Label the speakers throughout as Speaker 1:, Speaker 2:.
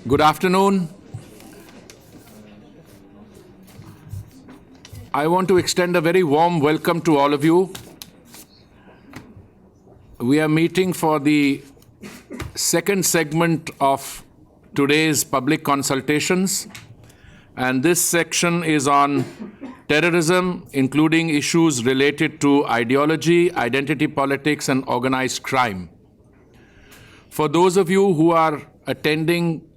Speaker 1: Good afternoon. I want to extend a very warm welcome to all of you. We are meeting for the second segment of today's public consultations, and this section is on terrorism, including issues related to ideology, identity politics, and organized crime. For those of you who are attending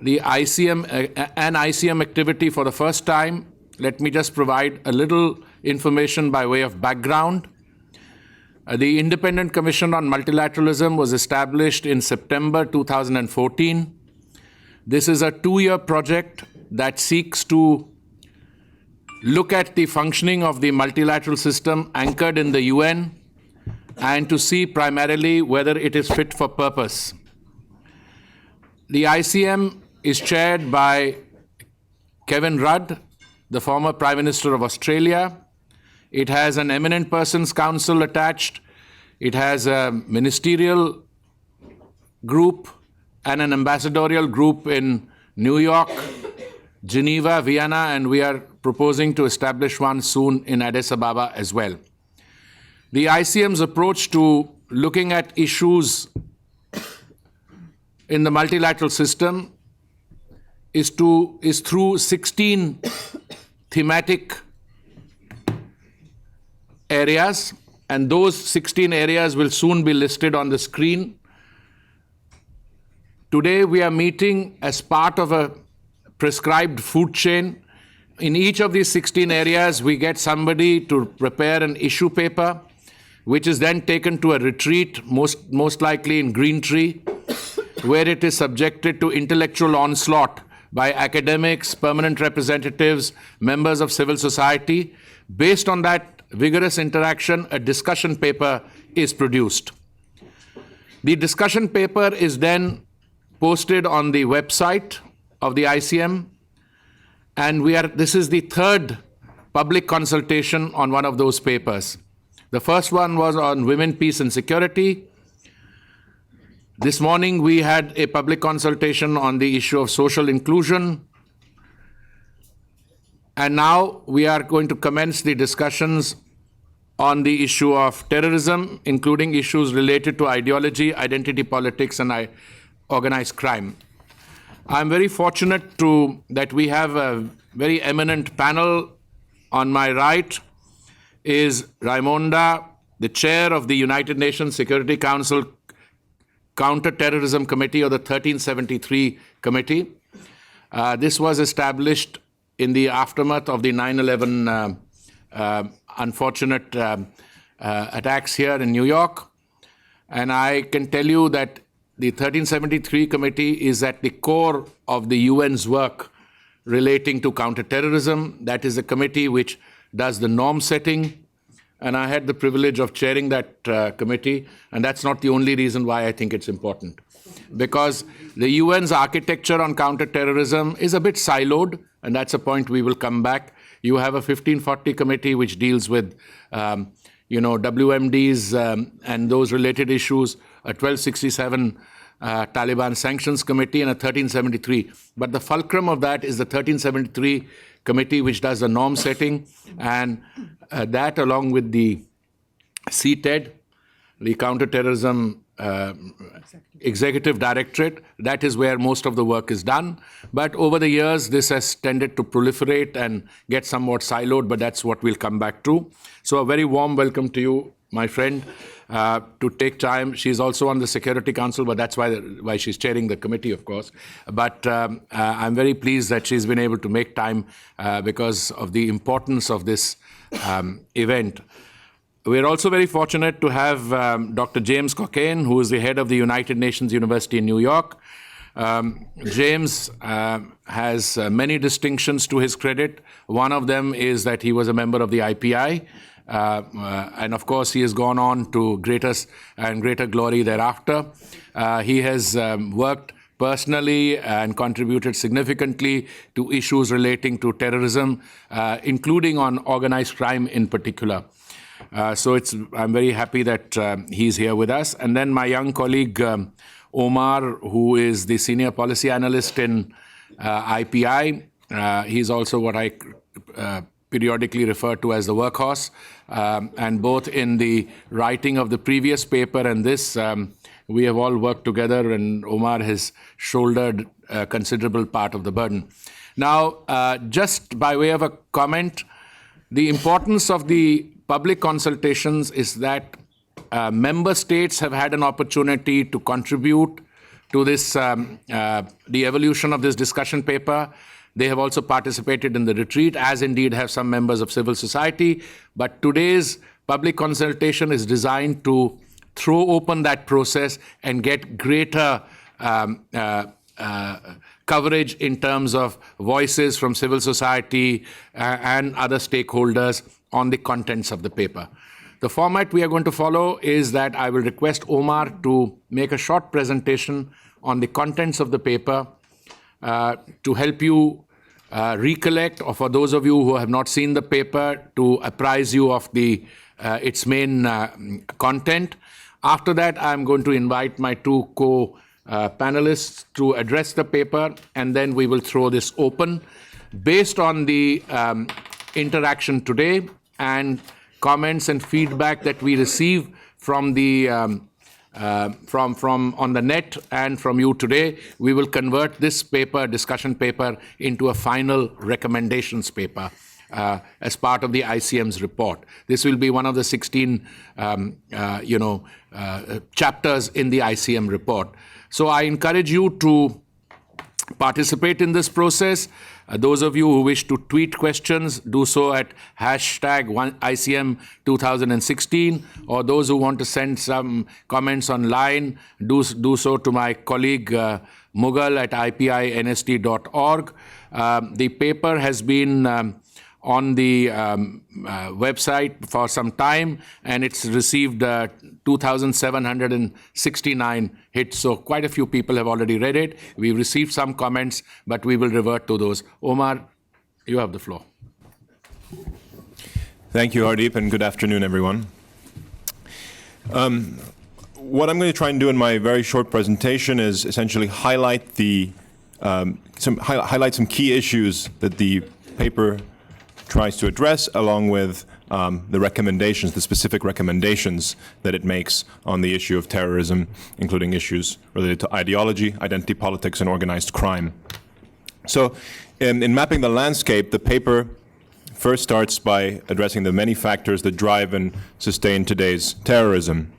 Speaker 1: the ICM activity for the first time, let me just provide a little information by way of background. The Independent Commission on Multilateralism was established in September 2014. This is a 2-year project that seeks to look at the functioning of the multilateral system anchored in the UN and to see primarily whether it is fit for purpose. The ICM is chaired by Kevin Rudd, the former Prime Minister of Australia. It has an Eminent Persons Council attached. It has a ministerial group and an ambassadorial group in New York, Geneva, Vienna, and we are proposing to establish one soon in Addis Ababa as well. The ICM's approach to looking at issues in the multilateral system is through 16 thematic areas, and those 16 areas will soon be listed on the screen. Today we are meeting as part of a prescribed food chain. In each of these 16 areas, we get somebody to prepare an issue paper, which is then taken to a retreat, most likely in Green Tree, where it is subjected to intellectual onslaught by academics, permanent representatives, members of civil society. Based on that vigorous interaction, a discussion paper is produced. The discussion paper is then posted on the website of the ICM, and this is the third public consultation on one of those papers. The first one was on women, peace, and security. This morning, we had a public consultation on the issue of social inclusion. And now we are going to commence the discussions on the issue of terrorism, including issues related to ideology, identity politics, and organized crime. I'm very fortunate that we have a very eminent panel. On my right is Raimonda, the chair of the United Nations Security Council Counter-Terrorism Committee, or the 1373 Committee. This was established in the aftermath of the 9/11 unfortunate attacks here in New York. And I can tell you that the 1373 Committee is at the core of the UN's work relating to counterterrorism. That is a committee which does the norm setting. And I had the privilege of chairing that committee, and that's not the only reason why I think it's important. Because the UN's architecture on counterterrorism is a bit siloed, and that's a point we will come back. You have a 1540 committee which deals with WMDs and those related issues, a 1267 Taliban Sanctions Committee, and a 1373. But the fulcrum of that is the 1373 committee which does the norm setting, and that along with the CTED, the Counterterrorism Executive Directorate, that is where most of the work is done. But over the years, this has tended to proliferate and get somewhat siloed, but that's what we'll come back to. So a very warm welcome to you, my friend, to take time. She's also on the Security Council, but that's why she's chairing the committee, of course. But I'm very pleased that she's been able to make time because of the importance of this event. We're also very fortunate to have Dr. James Cockayne, who is the head of the United Nations University in New York. James has many distinctions to his credit. One of them is that he was a member of the IPI. And of course, he has gone on to greater and greater glory thereafter. He has worked personally and contributed significantly to issues relating to terrorism, including on organized crime in particular. So I'm very happy that he's here with us. And then my young colleague, Omar, who is the senior policy analyst in IPI. He's also what I periodically refer to as the workhorse. And both in the writing of the previous paper and this, we have all worked together, and Omar has shouldered a considerable part of the burden. Now, just by way of a comment, the importance of the public consultations is that member states have had an opportunity to contribute to this, the evolution of this discussion paper. They have also participated in the retreat, as indeed have some members of civil society. But today's public consultation is designed to throw open that process and get greater coverage in terms of voices from civil society and other stakeholders on the contents of the paper. The format we are going to follow is that I will request Omar to make a short presentation on the contents of the paper to help you recollect, or for those of you who have not seen the paper, to apprise you of its main content. After that, I'm going to invite my two panelists to address the paper, and then we will throw this open. Based on the interaction today and comments and feedback that we receive from the from on the net and from you today, we will convert this paper, discussion paper, into a final recommendations paper as part of the ICM's report. This will be one of the 16 chapters in the ICM report. So I encourage you to participate in this process. Those of you who wish to tweet questions, do so at #ICM 2016, or those who want to send some comments online, do so to my colleague Mughal at ipinst.org. The paper has been on the website for some time, and it's received 2,769 hits. So quite a few people have already read it. We've received some comments, but we will revert to those. Omar, you have the floor.
Speaker 2: Thank you, Hardeep, and good afternoon, everyone. What I'm going to try and do in my very short presentation is essentially highlight some key issues that the paper tries to address, along with the recommendations, the specific recommendations that it makes on the issue of terrorism, including issues related to ideology, identity politics, and organized crime. So in mapping the landscape, the paper first starts by addressing the many factors that drive and sustain today's terrorism.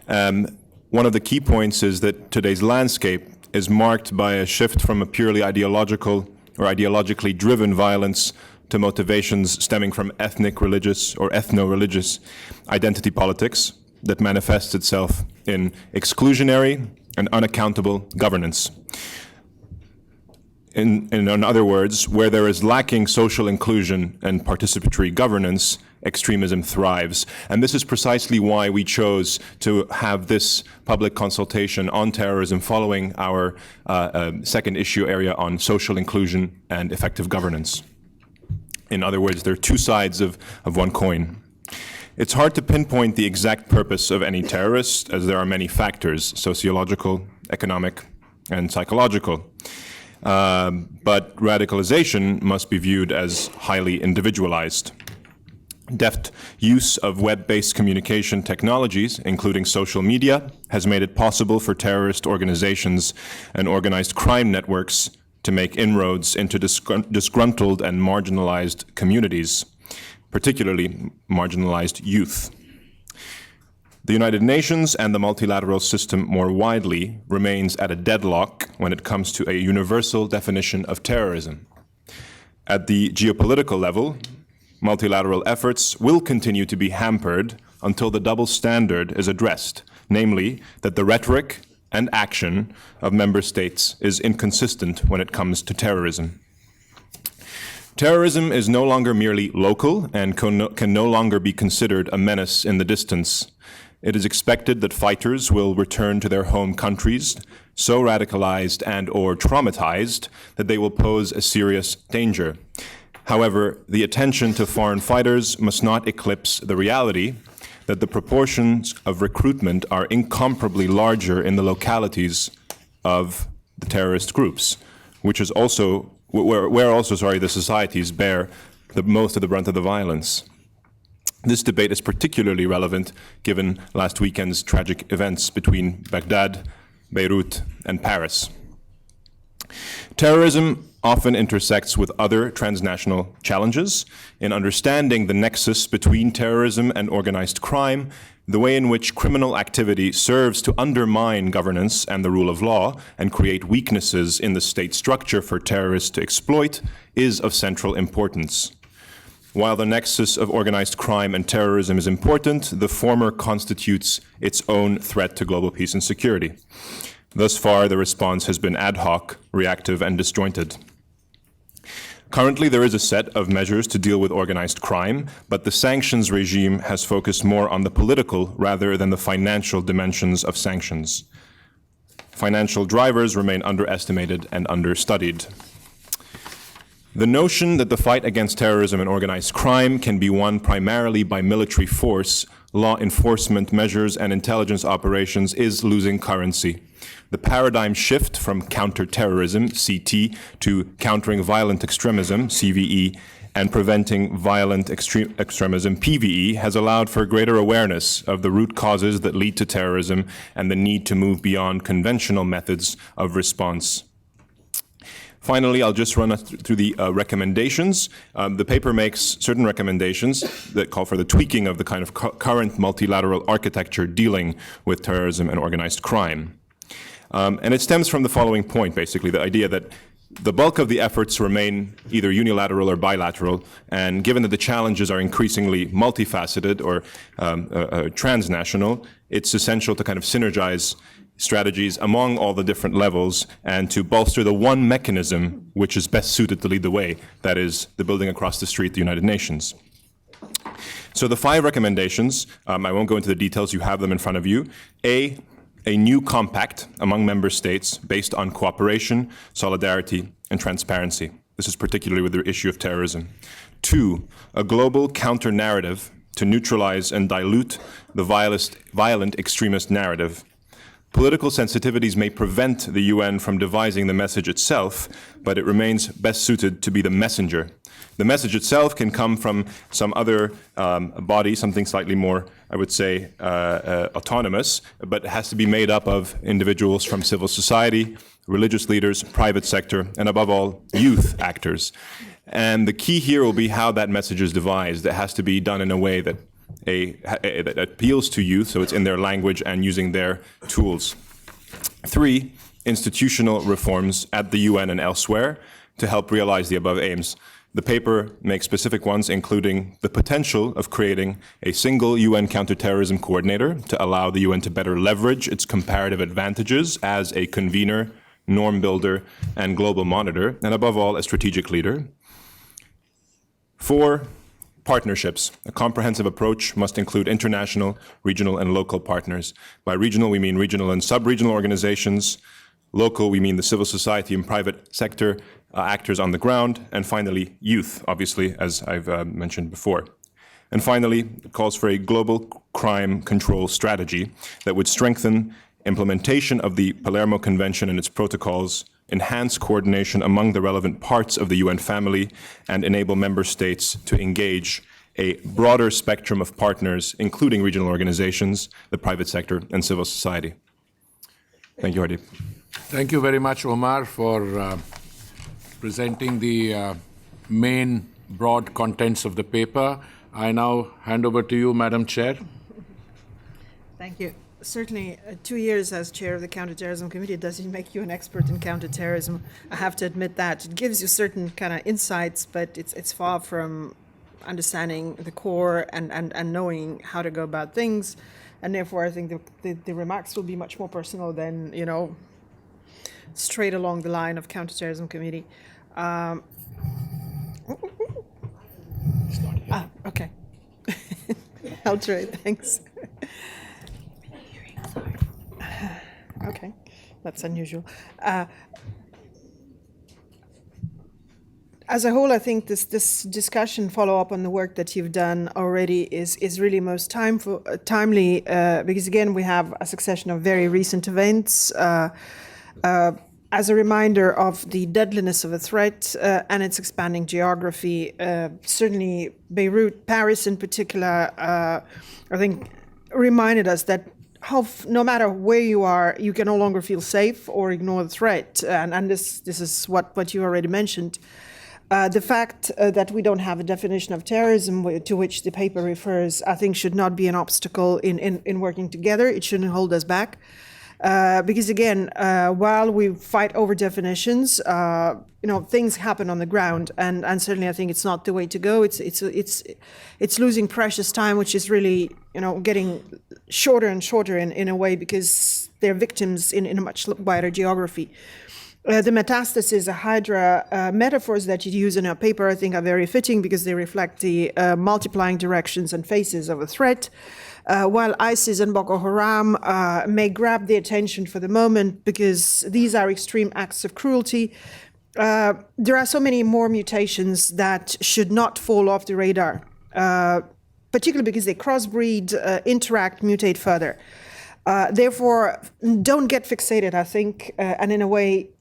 Speaker 2: One of the key points is that today's landscape is marked by a shift from a purely ideological or ideologically driven violence to motivations stemming from ethnic, religious, or ethno-religious identity politics that manifests itself in exclusionary and unaccountable governance. In other words, where there is lacking social inclusion and participatory governance, extremism thrives. And this is precisely why we chose to have this public consultation on terrorism following our second issue area on social inclusion and effective governance. In other words, there are two sides of one coin. It's hard to pinpoint the exact purpose of any terrorist, as there are many factors, sociological, economic, and psychological. But radicalization must be viewed as highly individualized. Deft use of web-based communication technologies, including social media, has made it possible for terrorist organizations and organized crime networks to make inroads into disgruntled and marginalized communities, particularly marginalized youth. The United Nations and the multilateral system more widely remains at a deadlock when it comes to a universal definition of terrorism. At the geopolitical level, multilateral efforts will continue to be hampered until the double standard is addressed, namely that the rhetoric and action of member states is inconsistent when it comes to terrorism. Terrorism is no longer merely local and can no longer be considered a menace in the distance. It is expected that fighters will return to their home countries so radicalized and or traumatized that they will pose a serious danger. However, the attention to foreign fighters must not eclipse the reality that the proportions of recruitment are incomparably larger in the localities of the terrorist groups, which is also where also the societies bear the most of the brunt of the violence. This debate is particularly relevant given last weekend's tragic events between Baghdad, Beirut, and Paris. Terrorism often intersects with other transnational challenges. In understanding the nexus between terrorism and organized crime, the way in which criminal activity serves to undermine governance and the rule of law and create weaknesses in the state structure for terrorists to exploit is of central importance. While the nexus of organized crime and terrorism is important, the former constitutes its own threat to global peace and security. Thus far, the response has been ad hoc, reactive, and disjointed. Currently, there is a set of measures to deal with organized crime, but the sanctions regime has focused more on the political rather than the financial dimensions of sanctions. Financial drivers remain underestimated and understudied. The notion that the fight against terrorism and organized crime can be won primarily by military force, law enforcement measures, and intelligence operations is losing currency. The paradigm shift from counterterrorism, CT, to countering violent extremism, CVE, and preventing violent extremism, PVE, has allowed for greater awareness of the root causes that lead to terrorism and the need to move beyond conventional methods of response. Finally, I'll just run us through the recommendations. The paper makes certain recommendations that call for the tweaking of the kind of current multilateral architecture dealing with terrorism and organized crime. And it stems from the following point, basically, the idea that the bulk of the efforts remain either unilateral or bilateral, and given that the challenges are increasingly multifaceted or transnational, it's essential to kind of synergize strategies among all the different levels and to bolster the one mechanism which is best suited to lead the way, that is the building across the street, the United Nations. So the 5 recommendations, I won't go into the details, you have them in front of you. A new compact among member states based on cooperation, solidarity, and transparency. This is particularly with the issue of terrorism. 2, a global counter-narrative to neutralize and dilute the violent extremist narrative. Political sensitivities may prevent the UN from devising the message itself, but it remains best suited to be the messenger. The message itself can come from some other body, something slightly more, I would say, autonomous, but it has to be made up of individuals from civil society, religious leaders, private sector, and above all, youth actors. And the key here will be how that message is devised. It has to be done in a way that that appeals to youth, so it's in their language and using their tools. 3, institutional reforms at the UN and elsewhere to help realize the above aims. The paper makes specific ones, including the potential of creating a single UN counterterrorism coordinator to allow the UN to better leverage its comparative advantages as a convener, norm builder, and global monitor, and above all, a strategic leader. 4, partnerships. A comprehensive approach must include international, regional, and local partners. By regional, we mean regional and sub-regional organizations. Local, we mean the civil society and private sector actors on the ground. And finally, youth, obviously, as I've mentioned before. And finally, it calls for a global crime control strategy that would strengthen implementation of the Palermo Convention and its protocols, enhance coordination among the relevant parts of the UN family, and enable member states to engage a broader spectrum of partners, including regional organizations, the private sector, and civil society. Thank you, Hadi.
Speaker 1: Thank you very much, Omar, for presenting the main broad contents of the paper. I now hand over to you, Madam Chair.
Speaker 3: Thank you. Certainly, 2 years as chair of the Counterterrorism Committee doesn't make you an expert in counterterrorism. I have to admit that. It gives you certain kind of insights, but it's far from understanding the core and knowing how to go about things. And therefore, I think the remarks will be much more personal than, straight along the line of Counterterrorism Committee. Okay. I'll try. Thanks. Okay, that's unusual. as a whole, I think this discussion follow up on the work that you've done already is really most timely because again we have a succession of very recent events. As a reminder of the deadliness of the threat and its expanding geography, certainly Beirut, Paris in particular, I think reminded us that no matter where you are, you can no longer feel safe or ignore the threat. And this is what you already mentioned. The fact that we don't have a definition of terrorism to which the paper refers, I think should not be an obstacle in working together. It shouldn't hold us back. Because again, while we fight over definitions, things happen on the ground, and certainly I think it's not the way to go. It's losing precious time, which is really getting shorter and shorter in a way because they're victims in a much wider geography. The metastasis, the Hydra metaphors that you use in our paper, I think are very fitting because they reflect the multiplying directions and faces of a threat. While ISIS and Boko Haram may grab the attention for the moment because these are extreme acts of cruelty, there are so many more mutations that should not fall off the radar, particularly because they crossbreed, interact, mutate further. Therefore, don't get fixated, I think, and in a way,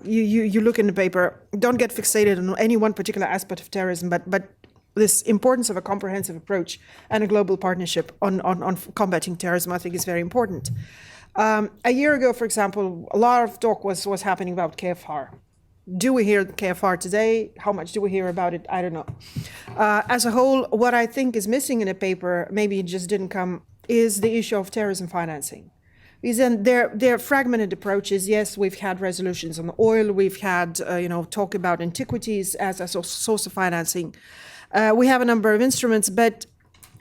Speaker 3: you look in the paper, don't get fixated on any one particular aspect of terrorism, but this importance of a comprehensive approach and a global partnership on combating terrorism, I think, is very important. A year ago, for example, a lot of talk was happening about KFR. Do we hear KFR today? How much do we hear about it? I don't know. As a whole, what I think is missing in the paper, maybe it just didn't come, is the issue of terrorism financing. Because then they're fragmented approaches. Yes, we've had resolutions on oil. We've had, talk about antiquities as a source of financing. We have a number of instruments, but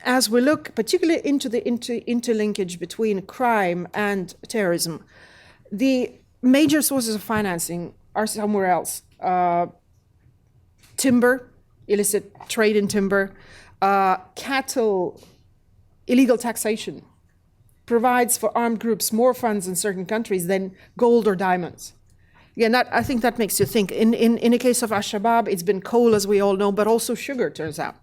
Speaker 3: as we look particularly into the interlinkage between crime and terrorism, the major sources of financing are somewhere else. Timber, illicit trade in timber, cattle, illegal taxation provides for armed groups more funds in certain countries than gold or diamonds. Yeah, I think that makes you think. In the case of Al-Shabaab, it's been coal, as we all know, but also sugar, turns out.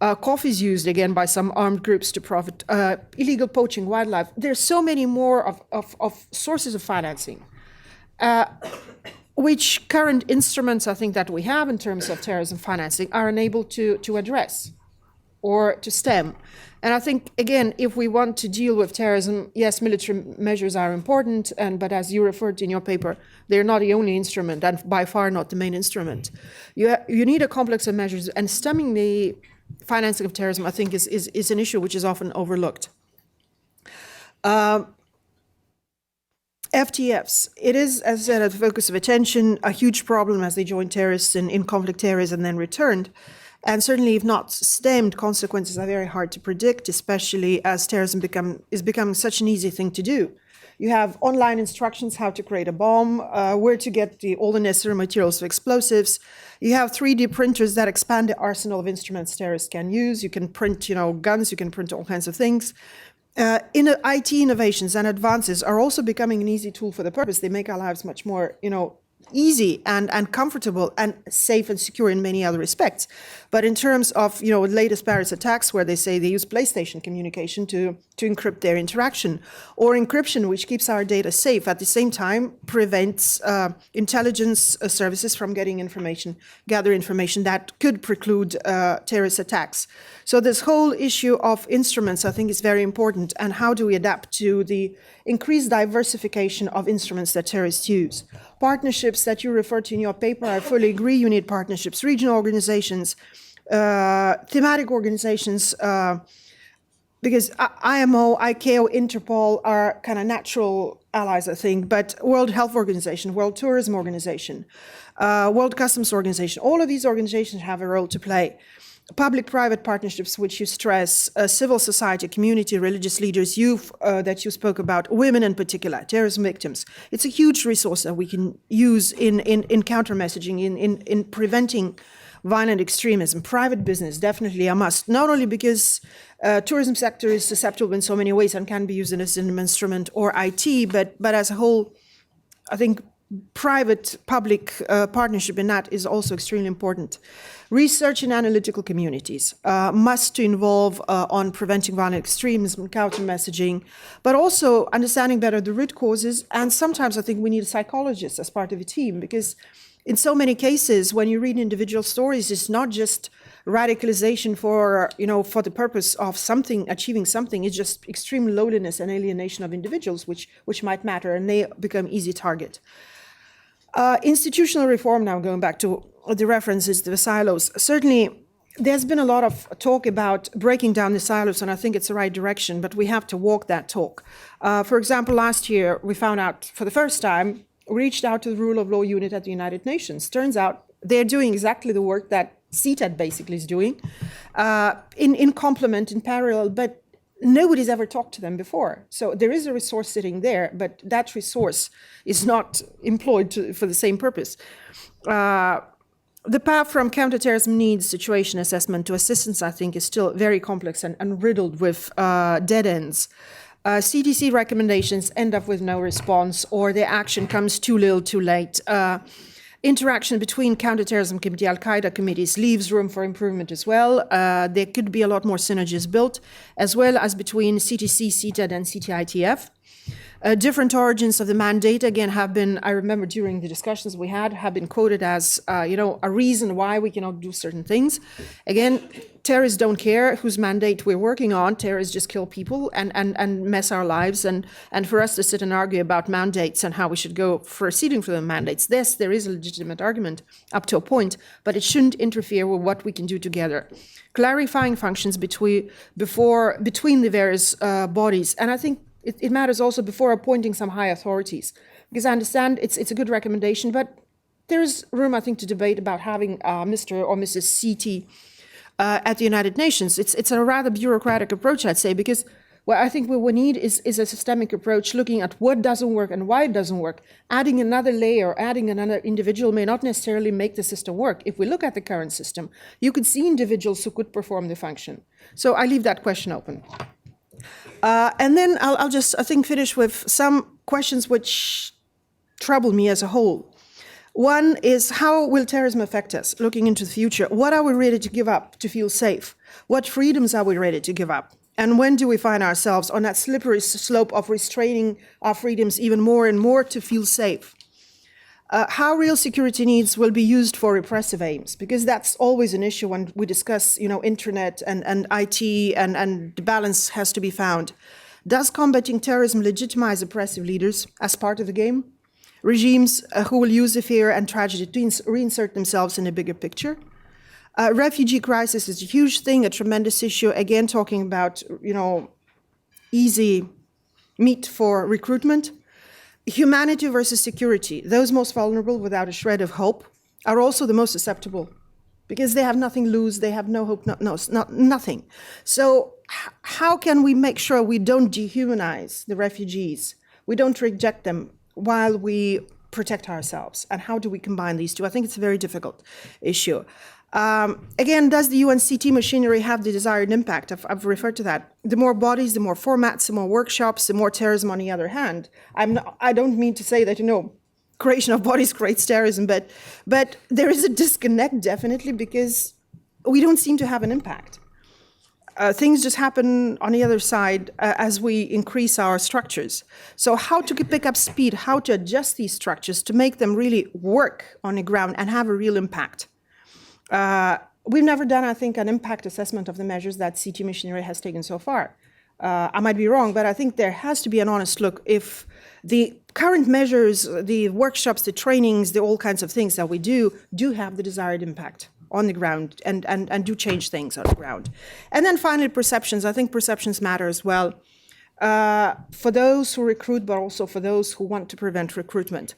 Speaker 3: Coffee is used, again, by some armed groups to profit. Illegal poaching, wildlife. There's so many more of sources of financing, which current instruments, I think, that we have in terms of terrorism financing are unable to address or to stem. And I think, again, if we want to deal with terrorism, yes, military measures are important, but as you referred to in your paper, they're not the only instrument, and by far not the main instrument. You need a complex of measures, and stemming the financing of terrorism, I think, is an issue which is often overlooked. FTFs, it is, as I said, at the focus of attention, a huge problem as they joined terrorists in conflict areas and then returned. And certainly, if not stemmed, consequences are very hard to predict, especially as terrorism is becoming such an easy thing to do. You have online instructions how to create a bomb, where to get all the necessary materials for explosives. You have 3D printers that expand the arsenal of instruments terrorists can use. You can print, guns. You can print all kinds of things. IT innovations and advances are also becoming an easy tool for the purpose. They make our lives much more, easy and comfortable and safe and secure in many other respects. But in terms of, latest Paris attacks where they say they use PlayStation communication to encrypt their interaction, or encryption, which keeps our data safe, at the same time prevents intelligence services from gather information that could preclude terrorist attacks. So this whole issue of instruments, I think, is very important. And how do we adapt to the increased diversification of instruments that terrorists use? Partnerships that you refer to in your paper, I fully agree. You need partnerships, regional organizations, thematic organizations, because IMO, ICAO, Interpol are kind of natural allies, I think, but World Health Organization, World Tourism Organization, World Customs Organization, all of these organizations have a role to play. Public-private partnerships, which you stress, civil society, community, religious leaders, youth that you spoke about, women in particular, terrorism victims. It's a huge resource that we can use in counter-messaging, in preventing violent extremism. Private business, definitely a must, not only because tourism sector is susceptible in so many ways and can be used as an instrument, or IT, but as a whole, I think private-public partnership in that is also extremely important. Research and analytical communities must involve on preventing violent extremism, counter-messaging, but also understanding better the root causes. And sometimes I think we need a psychologist as part of a team, because in so many cases, when you read individual stories, it's not just radicalization for the purpose of something, achieving something. It's just extreme loneliness and alienation of individuals, which might matter, and they become easy target. Institutional reform, now going back to the references to the silos. Certainly, there's been a lot of talk about breaking down the silos, and I think it's the right direction, but we have to walk that talk. For example, last year, we found out for the first time, we reached out to the Rule of Law Unit at the United Nations. Turns out they're doing exactly the work that CTAD basically is doing, in complement, in parallel, but nobody's ever talked to them before. So there is a resource sitting there, but that resource is not employed for the same purpose. The path from counterterrorism needs situation assessment to assistance, I think, is still very complex and riddled with dead ends. CDC recommendations end up with no response, or their action comes too little, too late. Interaction between counterterrorism committee, Al-Qaeda committees leaves room for improvement as well. There could be a lot more synergies built, as well as between CTC, CTAD, and CTITF. Different origins of the mandate, again, have been, I remember during the discussions we had, have been quoted as, a reason why we cannot do certain things. Again, terrorists don't care whose mandate we're working on. Terrorists just kill people and mess our lives. And for us to sit and argue about mandates and how we should go proceeding for the mandates, yes, there is a legitimate argument up to a point, but it shouldn't interfere with what we can do together. Clarifying functions between the various bodies. And I think it matters also before appointing some high authorities, because I understand it's a good recommendation, but there's room, I think, to debate about having Mr. or Mrs. CT at the United Nations. It's a rather bureaucratic approach, I'd say, because what I think we need is a systemic approach, looking at what doesn't work and why it doesn't work. Adding another layer, adding another individual may not necessarily make the system work. If we look at the current system, you could see individuals who could perform the function. So I leave that question open. And then I'll just, I think, finish with some questions which trouble me as a whole. One is, how will terrorism affect us looking into the future? What are we ready to give up to feel safe? What freedoms are we ready to give up? And when do we find ourselves on that slippery slope of restraining our freedoms even more and more to feel safe? How real security needs will be used for repressive aims, because that's always an issue when we discuss, internet and IT, and the balance has to be found. Does combating terrorism legitimize oppressive leaders as part of the game? Regimes who will use the fear and tragedy to reinsert themselves in a bigger picture? Refugee crisis is a huge thing, a tremendous issue. Again, talking about, easy meat for recruitment. Humanity versus security. Those most vulnerable without a shred of hope are also the most susceptible, because they have nothing to lose, they have no hope, nothing. So how can we make sure we don't dehumanize the refugees? We don't reject them while we protect ourselves? And how do we combine these two? I think it's a very difficult issue. Again, does the UNCT machinery have the desired impact? I've referred to that. The more bodies, the more formats, the more workshops, the more terrorism on the other hand. I don't mean to say that, creation of bodies creates terrorism, but there is a disconnect, definitely, because we don't seem to have an impact. Things just happen on the other side as we increase our structures. So how to pick up speed, how to adjust these structures to make them really work on the ground and have a real impact. We've never done, I think, an impact assessment of the measures that CT machinery has taken so far. I might be wrong, but I think there has to be an honest look if the current measures, the workshops, the trainings, the all kinds of things that we do have the desired impact on the ground and do change things on the ground. And then finally, perceptions. I think perceptions matter as well for those who recruit, but also for those who want to prevent recruitment.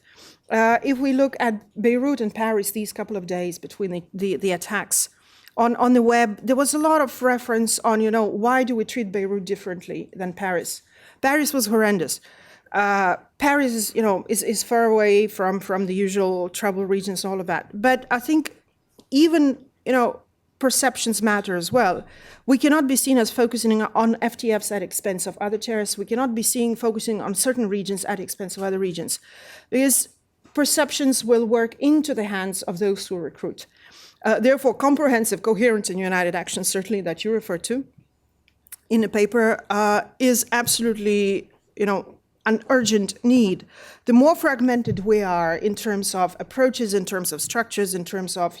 Speaker 3: If we look at Beirut and Paris these couple of days between the attacks on the web, there was a lot of reference on, why do we treat Beirut differently than Paris? Paris was horrendous. Paris is far away from the usual trouble regions and all of that. But I think even, perceptions matter as well. We cannot be seen as focusing on FTFs at expense of other terrorists. We cannot be seen focusing on certain regions at the expense of other regions. Because perceptions will work into the hands of those who recruit. Therefore, comprehensive, coherent, and united action, certainly that you refer to in the paper, is absolutely, an urgent need. The more fragmented we are in terms of approaches, in terms of structures, in terms of,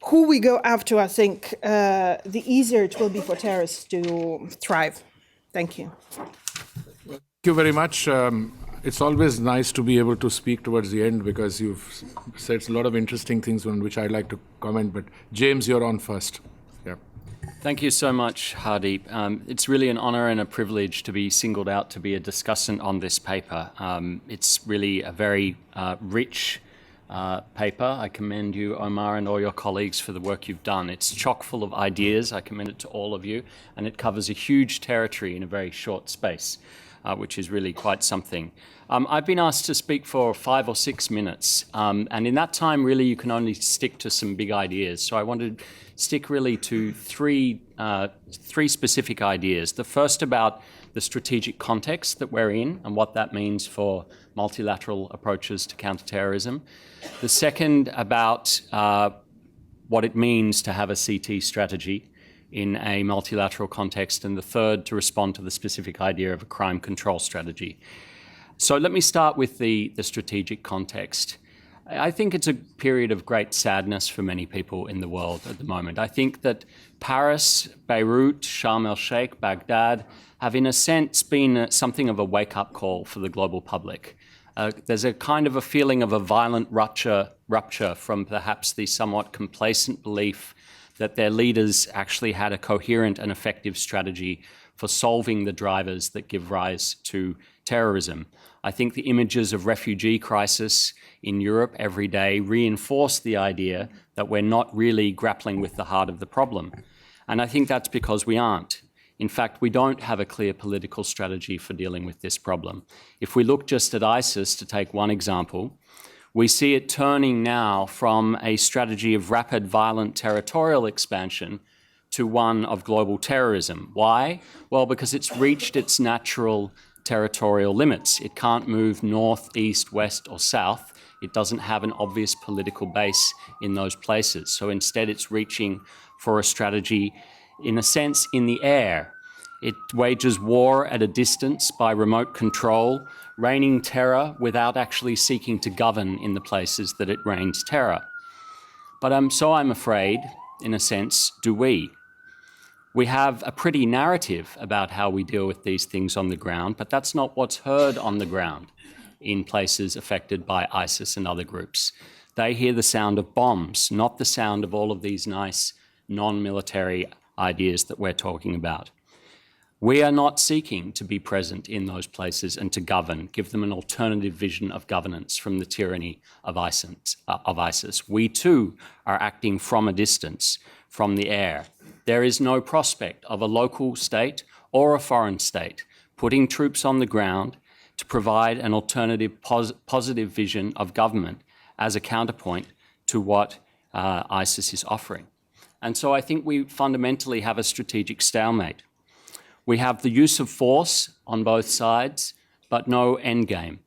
Speaker 3: who we go after, I think, the easier it will be for terrorists to thrive. Thank you.
Speaker 1: Thank you very much. It's always nice to be able to speak towards the end because you've said a lot of interesting things on which I'd like to comment. But James, you're on first. Yeah.
Speaker 4: Thank you so much, Hardeep. It's really an honor and a privilege to be singled out to be a discussant on this paper. It's really a very rich paper. I commend you, Omar, and all your colleagues for the work you've done. It's chock full of ideas. I commend it to all of you. And it covers a huge territory in a very short space, which is really quite something. I've been asked to speak for 5 or 6 minutes. And in that time, really, you can only stick to some big ideas. So I wanted to stick really to three specific ideas. The first about the strategic context that we're in and what that means for multilateral approaches to counterterrorism. The second about what it means to have a CT strategy in a multilateral context. And the third to respond to the specific idea of a crime control strategy. So let me start with the strategic context. I think it's a period of great sadness for many people in the world at the moment. I think that Paris, Beirut, Sharm el-Sheikh, Baghdad have in a sense been something of a wake-up call for the global public. There's a kind of a feeling of a violent rupture from perhaps the somewhat complacent belief that their leaders actually had a coherent and effective strategy for solving the drivers that give rise to terrorism. I think the images of refugee crisis in Europe every day reinforce the idea that we're not really grappling with the heart of the problem. And I think that's because we aren't. In fact, we don't have a clear political strategy for dealing with this problem. If we look just at ISIS, to take one example, we see it turning now from a strategy of rapid, violent territorial expansion to one of global terrorism. Why? Well, because it's reached its natural territorial limits. It can't move north, east, west, or south. It doesn't have an obvious political base in those places. So instead, it's reaching for a strategy, in a sense, in the air. It wages war at a distance by remote control, raining terror without actually seeking to govern in the places that it rains terror. But I'm afraid, in a sense, do we. We have a pretty narrative about how we deal with these things on the ground, but that's not what's heard on the ground in places affected by ISIS and other groups. They hear the sound of bombs, not the sound of all of these nice non-military ideas that we're talking about. We are not seeking to be present in those places and to govern, give them an alternative vision of governance from the tyranny of ISIS. We too are acting from a distance, from the air. There is no prospect of a local state or a foreign state putting troops on the ground to provide an alternative positive vision of government as a counterpoint to what ISIS is offering. And so I think we fundamentally have a strategic stalemate. We have the use of force on both sides, but no endgame,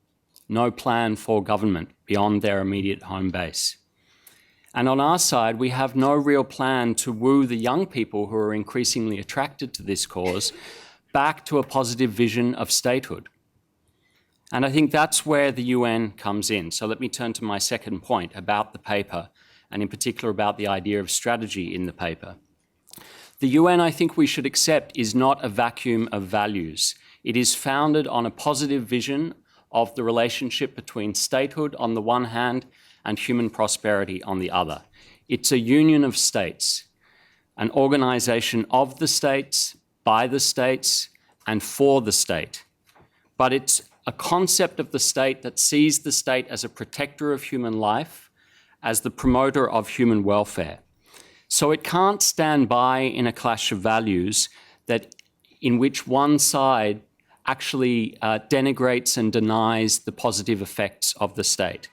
Speaker 4: no plan for government beyond their immediate home base. And on our side, we have no real plan to woo the young people who are increasingly attracted to this cause back to a positive vision of statehood. And I think that's where the UN comes in. So let me turn to my second point about the paper, and in particular about the idea of strategy in the paper. The UN, I think we should accept, is not a vacuum of values. It is founded on a positive vision of the relationship between statehood on the one hand and human prosperity on the other. It's a union of states, an organization of the states, by the states, and for the state. But it's a concept of the state that sees the state as a protector of human life, as the promoter of human welfare. So it can't stand by in a clash of values in which one side actually denigrates and denies the positive effects of the state.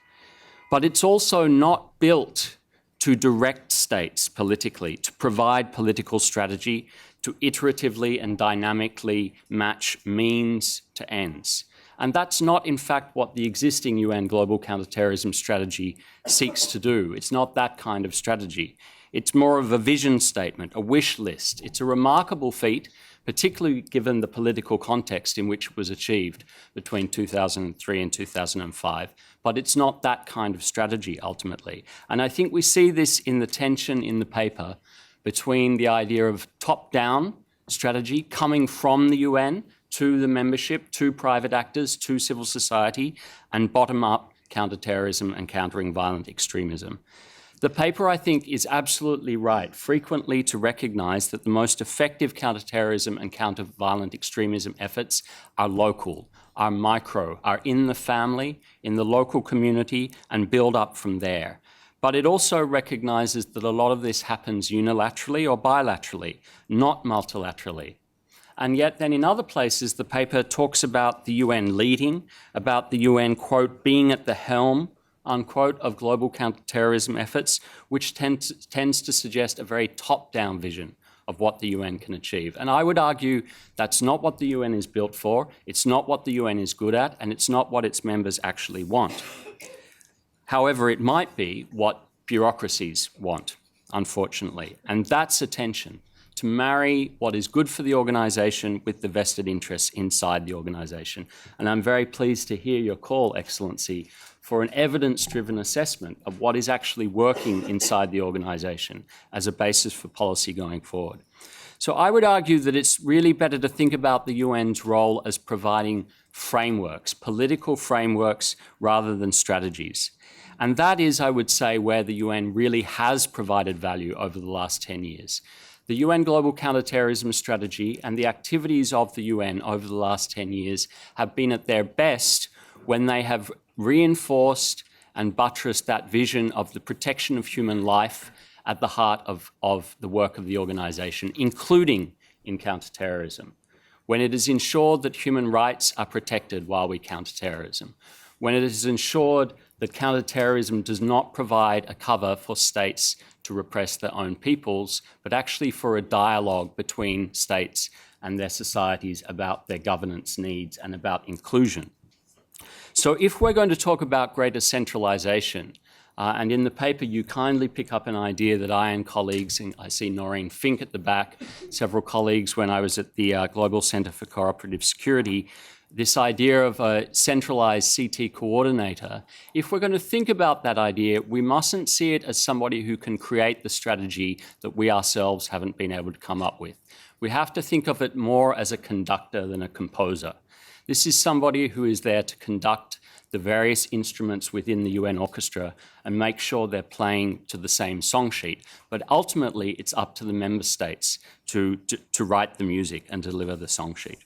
Speaker 4: But it's also not built to direct states politically, to provide political strategy, to iteratively and dynamically match means to ends. And that's not, in fact, what the existing UN Global Counterterrorism Strategy seeks to do. It's not that kind of strategy. It's more of a vision statement, a wish list. It's a remarkable feat, particularly given the political context in which it was achieved between 2003 and 2005. But it's not that kind of strategy, ultimately. And I think we see this in the tension in the paper between the idea of top-down strategy coming from the UN to the membership, to private actors, to civil society, and bottom-up counterterrorism and countering violent extremism. The paper, I think, is absolutely right, frequently to recognise that the most effective counterterrorism and counter-violent extremism efforts are local, are micro, are in the family, in the local community, and build up from there. But it also recognises that a lot of this happens unilaterally or bilaterally, not multilaterally. And yet then in other places, the paper talks about the UN leading, about the UN, quote, being at the helm, unquote, of global counterterrorism efforts, which tends to suggest a very top-down vision of what the UN can achieve. And I would argue that's not what the UN is built for, it's not what the UN is good at, and it's not what its members actually want. However, it might be what bureaucracies want, unfortunately, and that's a tension, to marry what is good for the organisation with the vested interests inside the organisation. And I'm very pleased to hear your call, Excellency, for an evidence-driven assessment of what is actually working inside the organisation as a basis for policy going forward. So I would argue that it's really better to think about the UN's role as providing frameworks, political frameworks, rather than strategies. And that is, I would say, where the UN really has provided value over the last 10 years. The UN Global Counterterrorism Strategy and the activities of the UN over the last 10 years have been at their best when they have reinforced and buttressed that vision of the protection of human life at the heart of the work of the organisation, including in counterterrorism. When it is ensured that human rights are protected while we counter terrorism. When it is ensured that counterterrorism does not provide a cover for states to repress their own peoples, but actually for a dialogue between states and their societies about their governance needs and about inclusion. So if we're going to talk about greater centralisation, and in the paper you kindly pick up an idea that I and colleagues, and I see Noreen Fink at the back, several colleagues when I was at the Global Centre for Cooperative Security, this idea of a centralised CT coordinator, if we're going to think about that idea, we mustn't see it as somebody who can create the strategy that we ourselves haven't been able to come up with. We have to think of it more as a conductor than a composer. This is somebody who is there to conduct the various instruments within the UN orchestra and make sure they're playing to the same song sheet. But ultimately, it's up to the member states to write the music and deliver the song sheet.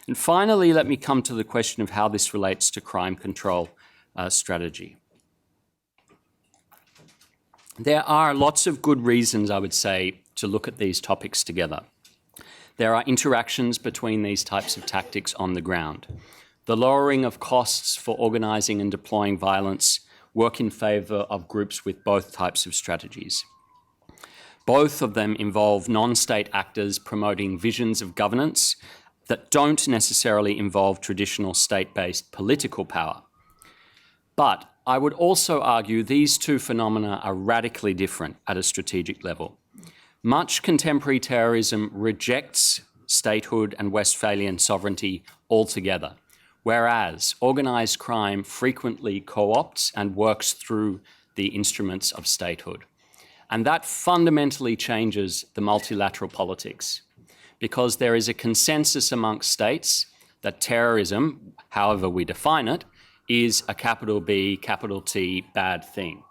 Speaker 4: And finally, let me come to the question of how this relates to crime control strategy. There are lots of good reasons, I would say, to look at these topics together. There are interactions between these types of tactics on the ground. The lowering of costs for organising and deploying violence work in favour of groups with both types of strategies. Both of them involve non-state actors promoting visions of governance that don't necessarily involve traditional state-based political power. But I would also argue these two phenomena are radically different at a strategic level. Much contemporary terrorism rejects statehood and Westphalian sovereignty altogether, whereas organised crime frequently co-opts and works through the instruments of statehood. And that fundamentally changes the multilateral politics, because there is a consensus amongst states that terrorism, however we define it, is a capital B, capital T, bad thing.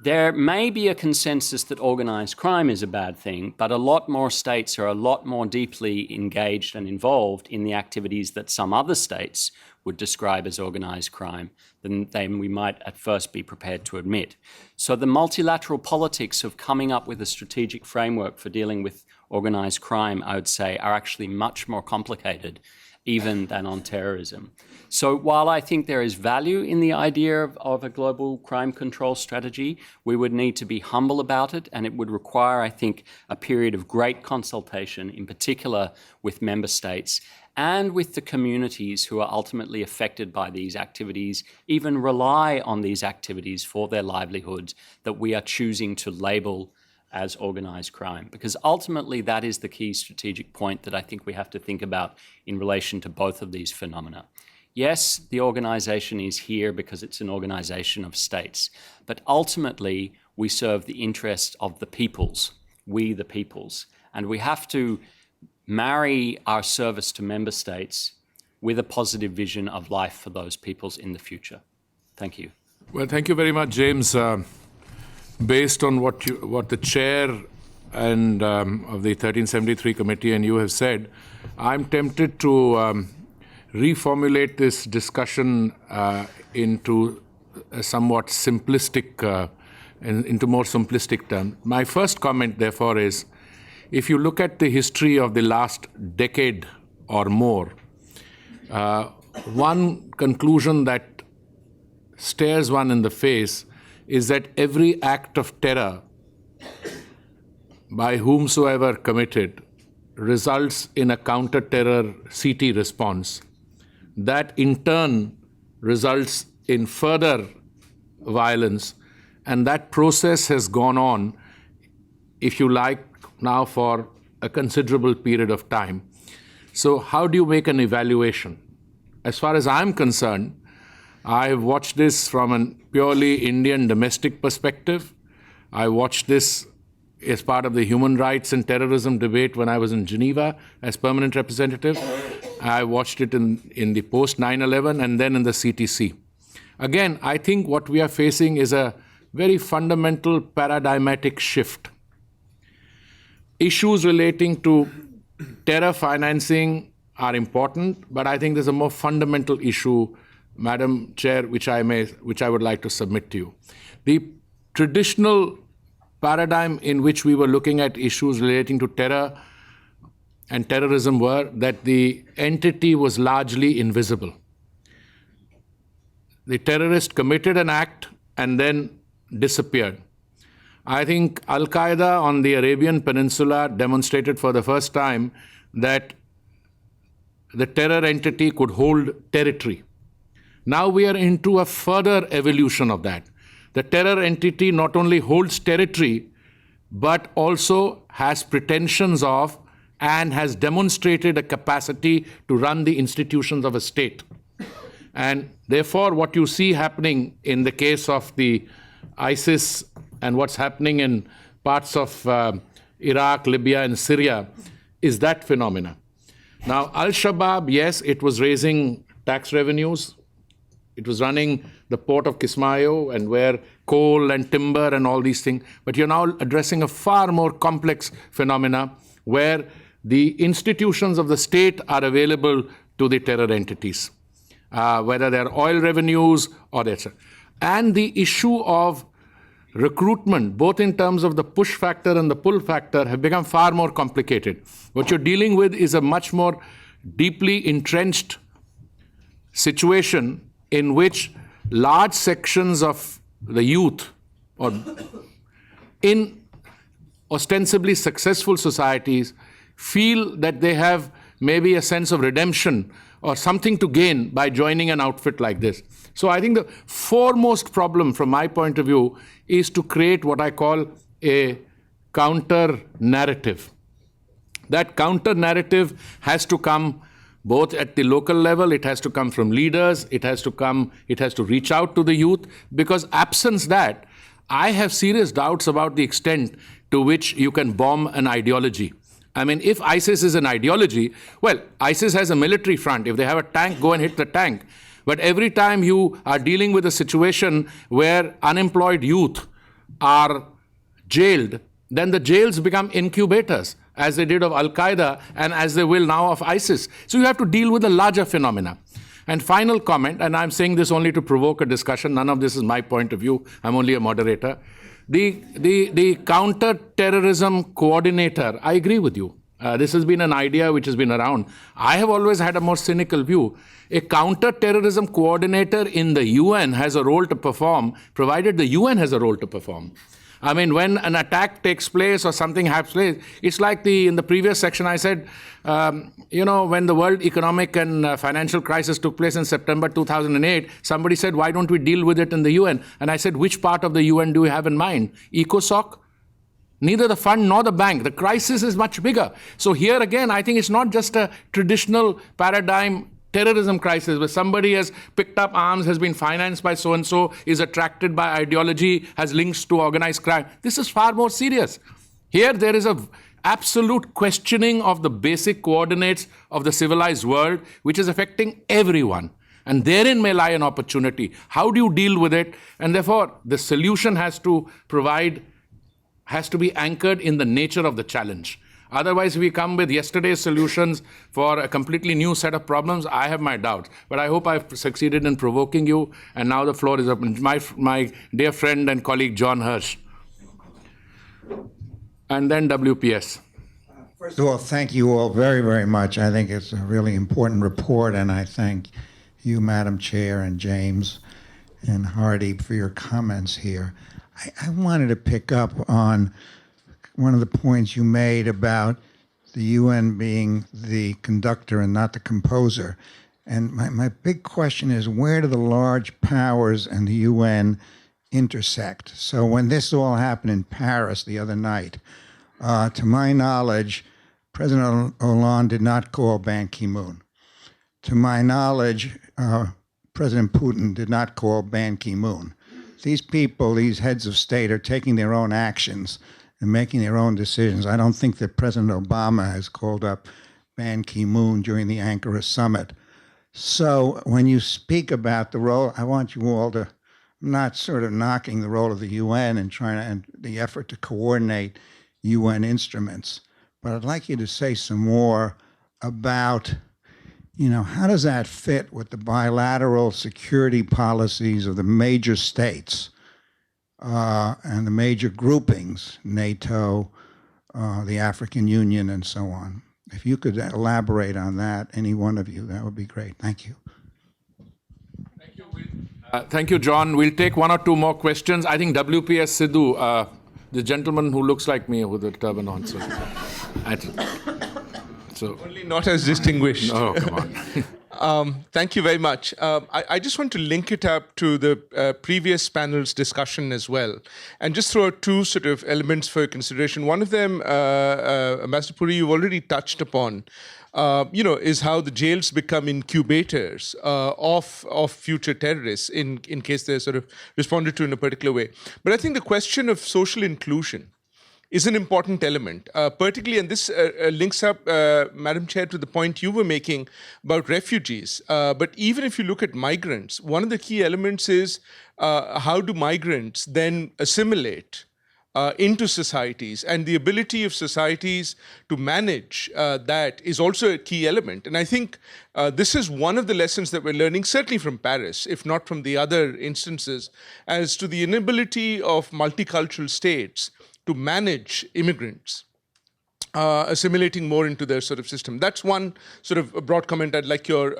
Speaker 4: There may be a consensus that organised crime is a bad thing, but a lot more states are a lot more deeply engaged and involved in the activities that some other states would describe as organised crime than we might at first be prepared to admit. So the multilateral politics of coming up with a strategic framework for dealing with organised crime, I would say, are actually much more complicated even than on terrorism. So while I think there is value in the idea of a global crime control strategy, we would need to be humble about it, and it would require, I think, a period of great consultation, in particular with member states, and with the communities who are ultimately affected by these activities, even rely on these activities for their livelihoods, that we are choosing to label as organised crime. Because ultimately that is the key strategic point that I think we have to think about in relation to both of these phenomena. Yes, the organisation is here because it's an organisation of states, but ultimately we serve the interests of the peoples, we the peoples, and we have to marry our service to member states with a positive vision of life for those peoples in the future. Thank you.
Speaker 1: Well, thank you very much, James. Based on what the chair and of the 1373 committee and you have said, I'm tempted to reformulate this discussion into a somewhat simplistic, into more simplistic terms. My first comment, therefore, is if you look at the history of the last decade or more, one conclusion that stares one in the face is that every act of terror by whomsoever committed results in a counter-terror CT response that in turn results in further violence, and that process has gone on, if you like, now for a considerable period of time. So how do you make an evaluation? As far as I'm concerned, I've watched this from a purely Indian domestic perspective. I watched this as part of the human rights and terrorism debate when I was in Geneva as permanent representative. I watched it in the post 9/11 and then in the CTC. Again, I think what we are facing is a very fundamental paradigmatic shift. Issues relating to terror financing are important, but I think there's a more fundamental issue, Madam Chair, which I would like to submit to you. The traditional paradigm in which we were looking at issues relating to terror and terrorism were that the entity was largely invisible. The terrorist committed an act and then disappeared. I think Al-Qaeda on the Arabian Peninsula demonstrated for the first time that the terror entity could hold territory. Now we are into a further evolution of that. The terror entity not only holds territory, but also has pretensions of and has demonstrated a capacity to run the institutions of a state. And therefore, what you see happening in the case of the ISIS and what's happening in parts of Iraq, Libya, and Syria is that phenomena. Now, Al-Shabaab, yes, it was raising tax revenues. It was running the port of Kismayo and where coal and timber and all these things. But you're now addressing a far more complex phenomena where the institutions of the state are available to the terror entities, whether they're oil revenues or etc. And the issue of recruitment, both in terms of the push factor and the pull factor, have become far more complicated. What you're dealing with is a much more deeply entrenched situation in which large sections of the youth, or in ostensibly successful societies, feel that they have maybe a sense of redemption or something to gain by joining an outfit like this. So I think the foremost problem from my point of view is to create what I call a counter narrative. That counter narrative has to come both at the local level, it has to come from leaders, it has to reach out to the youth, because absence that, I have serious doubts about the extent to which you can bomb an ideology. I mean, if ISIS is an ideology, well, ISIS has a military front. If they have a tank, go and hit the tank. But every time you are dealing with a situation where unemployed youth are jailed, then the jails become incubators, as they did of Al-Qaeda and as they will now of ISIS. So you have to deal with a larger phenomena. And final comment, and I'm saying this only to provoke a discussion, none of this is my point of view, I'm only a moderator. The counter-terrorism coordinator, I agree with you. This has been an idea which has been around. I have always had a more cynical view. A counter-terrorism coordinator in the UN has a role to perform, provided the UN has a role to perform. I mean, when an attack takes place or something happens place, it's like in the previous section I said, when the world economic and financial crisis took place in September 2008, somebody said, why don't we deal with it in the UN? And I said, which part of the UN do you have in mind? ECOSOC? Neither the fund nor the bank. The crisis is much bigger. So here again, I think it's not just a traditional paradigm terrorism crisis where somebody has picked up arms, has been financed by so-and-so, is attracted by ideology, has links to organized crime. This is far more serious. Here there is a absolute questioning of the basic coordinates of the civilized world, which is affecting everyone. And therein may lie an opportunity. How do you deal with it? And therefore, the solution has to be anchored in the nature of the challenge. Otherwise, we come with yesterday's solutions for a completely new set of problems. I have my doubts. But I hope I've succeeded in provoking you. And now the floor is open. My dear friend and colleague, John Hirsch. And then WPS.
Speaker 5: First of all, thank you all very, very much. I think it's a really important report, and I thank you, Madam Chair, and James and Hardeep for your comments here. I wanted to pick up on one of the points you made about the UN being the conductor and not the composer. And my big question is, where do the large powers and the UN intersect? So when this all happened in Paris the other night, to my knowledge, President Hollande did not call Ban Ki-moon. To my knowledge, President Putin did not call Ban Ki-moon. These people, these heads of state, are taking their own actions and making their own decisions. I don't think that President Obama has called up Ban Ki-moon during the Ankara summit. So when you speak about the role, I want you all to, I'm not sort of knocking the role of the UN and the effort to coordinate UN instruments, but I'd like you to say some more about, how does that fit with the bilateral security policies of the major states and the major groupings, NATO, the African Union, and so on? If you could elaborate on that, any one of you, that would be great. Thank you.
Speaker 1: Thank you, John. We'll take one or two more questions. I think WPS Sidhu, the gentleman who looks like me with the turban on. So
Speaker 6: Only not as distinguished.
Speaker 1: Oh, come on.
Speaker 6: Thank you very much. I just want to link it up to the previous panel's discussion as well, and just throw out two sort of elements for consideration. One of them, Ambassador Puri, you've already touched upon, is how the jails become incubators of future terrorists in case they're sort of responded to in a particular way. But I think the question of social inclusion is an important element, particularly, and this links up, Madam Chair, to the point you were making about refugees. But even if you look at migrants, one of the key elements is how do migrants then assimilate into societies, and the ability of societies to manage that is also a key element. And I think this is one of the lessons that we're learning, certainly from Paris, if not from the other instances, as to the inability of multicultural states to manage immigrants, assimilating more into their sort of system. That's one sort of broad comment I'd like your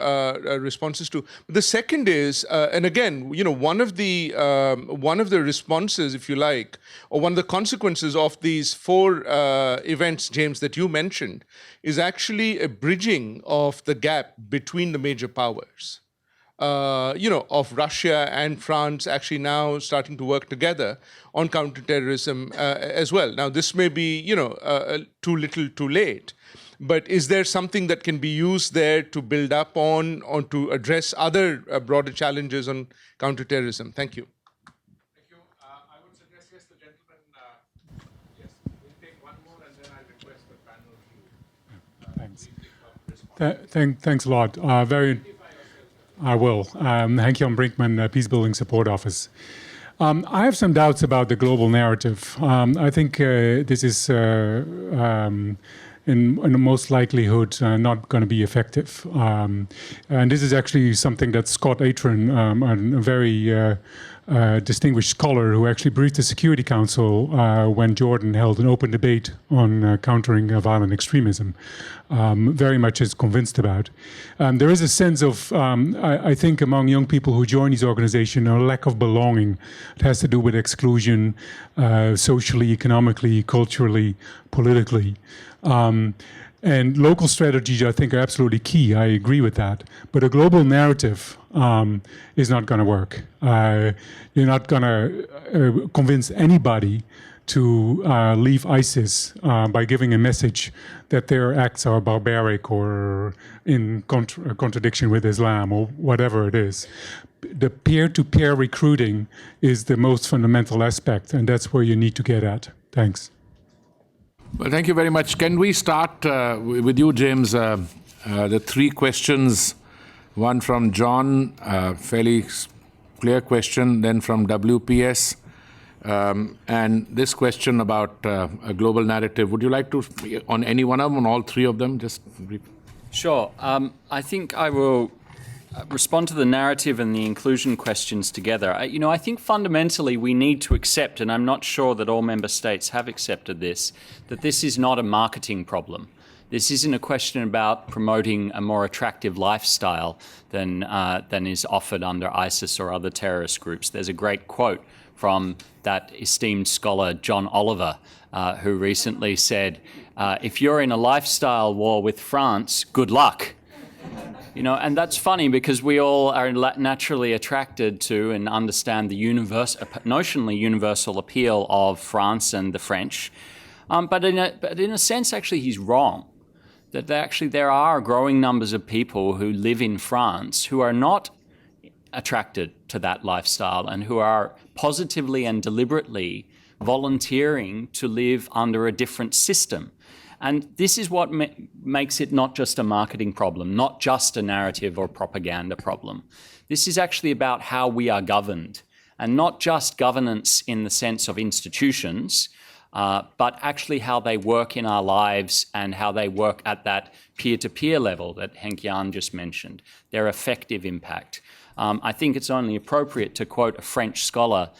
Speaker 6: responses to. The second is, and again, one of the responses, if you like, or one of the consequences of these four events, James, that you mentioned, is actually a bridging of the gap between the major powers. Of Russia and France actually now starting to work together on counterterrorism as well. Now, this may be, too little, too late, but is there something that can be used there to build up on or to address other broader challenges on counterterrorism? Thank you.
Speaker 1: Thank you. I would suggest, yes, the gentleman, yes, we'll take one more and then I'll request the panel to
Speaker 7: Thanks a lot. I will. Henk-Jan Brinkman, Peace Building Support Office. I have some doubts about the global narrative. I think this is, in most likelihood, not going to be effective. And this is actually something that Scott Atran, a very distinguished scholar who actually briefed the Security Council when Jordan held an open debate on countering violent extremism. Very much is convinced about. There is a sense of, I think, among young people who join these organizations, a lack of belonging. It has to do with exclusion, socially, economically, culturally, politically. And local strategies, I think, are absolutely key. I agree with that. But a global narrative is not going to work. You're not going to convince anybody to leave ISIS by giving a message that their acts are barbaric or in contradiction with Islam or whatever it is. The peer-to-peer recruiting is the most fundamental aspect, and that's where you need to get at. Thanks.
Speaker 1: Well, thank you very much. Can we start with you, James? The three questions, one from John, fairly clear question, then from WPS, and this question about a global narrative. Would you like to, on any one of them, on all three of them, just brief?
Speaker 4: Sure. I think I will respond to the narrative and the inclusion questions together. I think fundamentally we need to accept, and I'm not sure that all member states have accepted this, that this is not a marketing problem. This isn't a question about promoting a more attractive lifestyle than is offered under ISIS or other terrorist groups. There's a great quote from that esteemed scholar John Oliver, who recently said, if you're in a lifestyle war with France, good luck. And that's funny because we all are naturally attracted to and understand the notionally universal appeal of France and the French. But in a sense, actually, he's wrong. That there are growing numbers of people who live in France who are not attracted to that lifestyle and who are positively and deliberately volunteering to live under a different system. And this is what makes it not just a marketing problem, not just a narrative or propaganda problem. This is actually about how we are governed, and not just governance in the sense of institutions, but actually how they work in our lives and how they work at that peer-to-peer level that Henk-Jan just mentioned, their effective impact. I think it's only appropriate to quote a French scholar,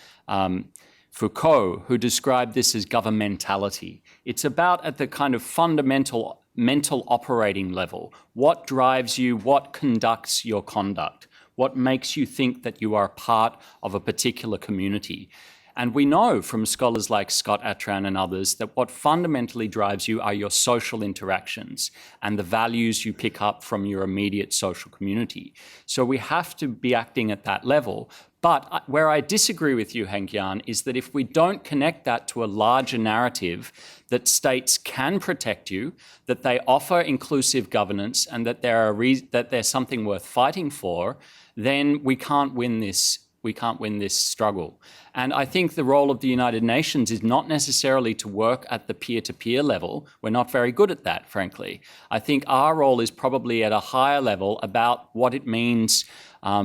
Speaker 4: Foucault, who described this as governmentality. It's about at the kind of fundamental mental operating level. What drives you? What conducts your conduct? What makes you think that you are part of a particular community? And we know from scholars like Scott Atran and others that what fundamentally drives you are your social interactions and the values you pick up from your immediate social community. So we have to be acting at that level. But where I disagree with you, Henk-Jan, is that if we don't connect that to a larger narrative that states can protect you, that they offer inclusive governance, and that there's something worth fighting for, then we can't win this. We can't win this struggle. And I think the role of the United Nations is not necessarily to work at the peer-to-peer level. We're not very good at that, frankly. I think our role is probably at a higher level about what it means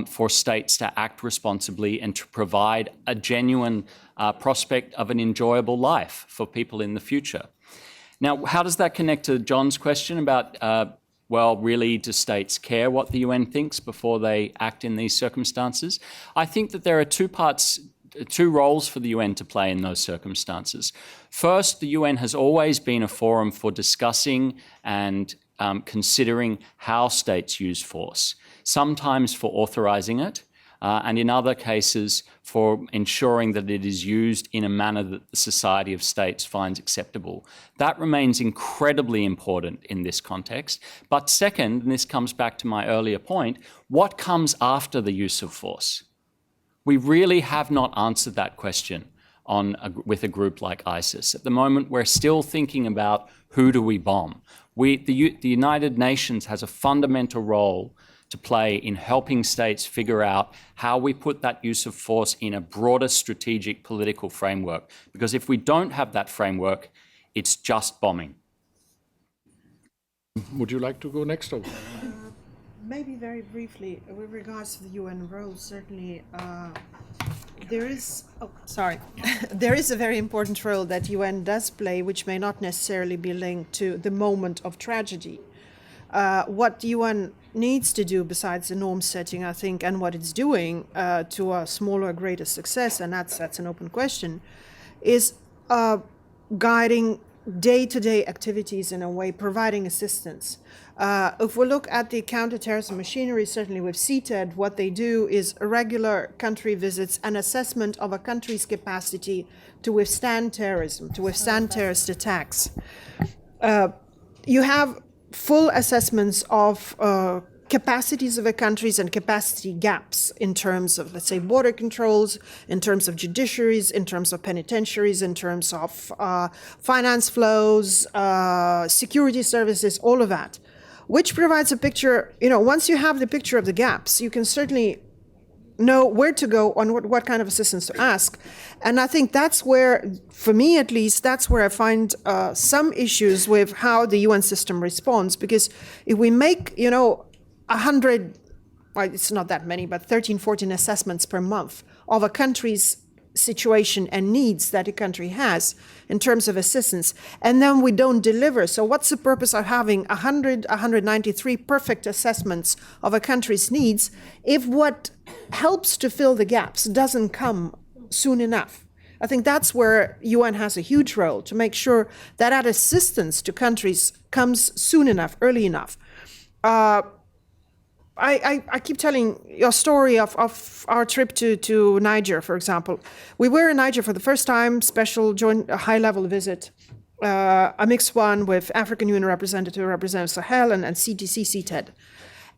Speaker 4: for states to act responsibly and to provide a genuine prospect of an enjoyable life for people in the future. Now, how does that connect to John's question about well, really, do states care what the UN thinks before they act in these circumstances? I think that there are two roles for the UN to play in those circumstances. First, the UN has always been a forum for discussing and considering how states use force, sometimes for authorizing it, and in other cases for ensuring that it is used in a manner that the Society of States finds acceptable. That remains incredibly important in this context. But second, and this comes back to my earlier point, what comes after the use of force? We really have not answered that question with a group like ISIS. At the moment, we're still thinking about who do we bomb. The United Nations has a fundamental role to play in helping states figure out how we put that use of force in a broader strategic political framework. Because if we don't have that framework, it's just bombing.
Speaker 1: Would you like to go next? Or?
Speaker 3: Maybe very briefly, with regards to the UN role, certainly there is a very important role that UN does play, which may not necessarily be linked to the moment of tragedy. What UN needs to do besides the norm setting, I think, and what it's doing to a smaller, greater success, and that's an open question, is guiding day-to-day activities in a way, providing assistance. If we look at the counterterrorism machinery, certainly with CTED, what they do is regular country visits and assessment of a country's capacity to withstand terrorism, to withstand terrorist attacks. You have full assessments of capacities of the countries and capacity gaps in terms of, let's say, border controls, in terms of judiciaries, in terms of penitentiaries, in terms of finance flows, security services, all of that, which provides a picture. Once you have the picture of the gaps, you can certainly know where to go on what kind of assistance to ask. And I think that's where, for me at least, that's where I find some issues with how the UN system responds. Because if we make, 100, well, it's not that many, but 13, 14 assessments per month of a country's situation and needs that a country has in terms of assistance, and then we don't deliver. So what's the purpose of having 193 perfect assessments of a country's needs if what helps to fill the gaps doesn't come soon enough? I think that's where UN has a huge role, to make sure that assistance to countries comes soon enough, early enough. I keep telling your story of our trip to Niger, for example. We were in Niger for the first time, special joint high-level visit, a mixed one with African Union representative Sahel and CTC CTED.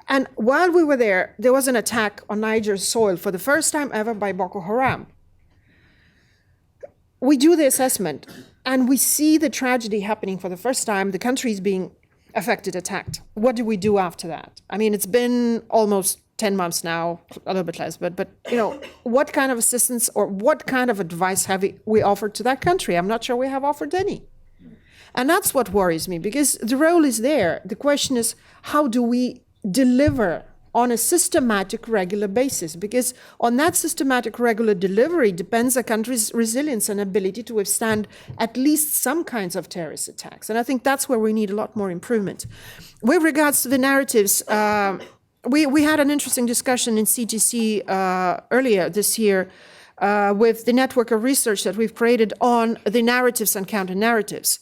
Speaker 3: And while we were there was an attack on Niger's soil for the first time ever by Boko Haram. We do the assessment, and we see the tragedy happening for the first time. The country is being affected, attacked. What do we do after that? I mean, it's been almost 10 months now, a little bit less, but what kind of assistance or what kind of advice have we offered to that country? I'm not sure we have offered any. And that's what worries me, because the role is there. The question is, how do we deliver on a systematic, regular basis? Because on that systematic, regular delivery depends a country's resilience and ability to withstand at least some kinds of terrorist attacks. And I think that's where we need a lot more improvement. With regards to the narratives, we had an interesting discussion in CGC earlier this year with the network of research that we've created on the narratives and counter-narratives.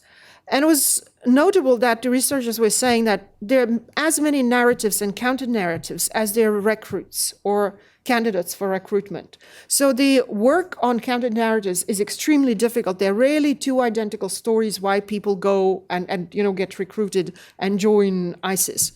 Speaker 3: And it was notable that the researchers were saying that there are as many narratives and counter-narratives as there are recruits or candidates for recruitment. So the work on counter-narratives is extremely difficult. There are rarely two identical stories why people go and get recruited and join ISIS.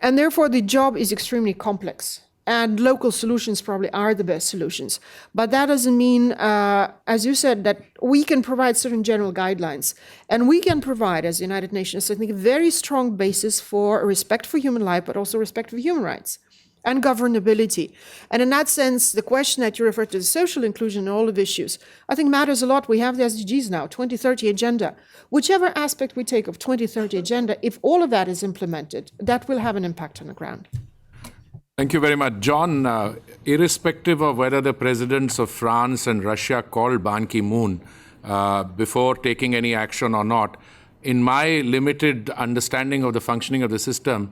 Speaker 3: And therefore, the job is extremely complex. And local solutions probably are the best solutions. But that doesn't mean, as you said, that we can provide certain general guidelines. And we can provide, as the United Nations, I think, a very strong basis for respect for human life, but also respect for human rights and governability. And in that sense, the question that you referred to, the social inclusion and all of issues, I think matters a lot. We have the SDGs now, 2030 agenda. Whichever aspect we take of 2030 agenda, if all of that is implemented, that will have an impact on the ground.
Speaker 1: Thank you very much. John, irrespective of whether the presidents of France and Russia called Ban Ki-moon before taking any action or not, in my limited understanding of the functioning of the system,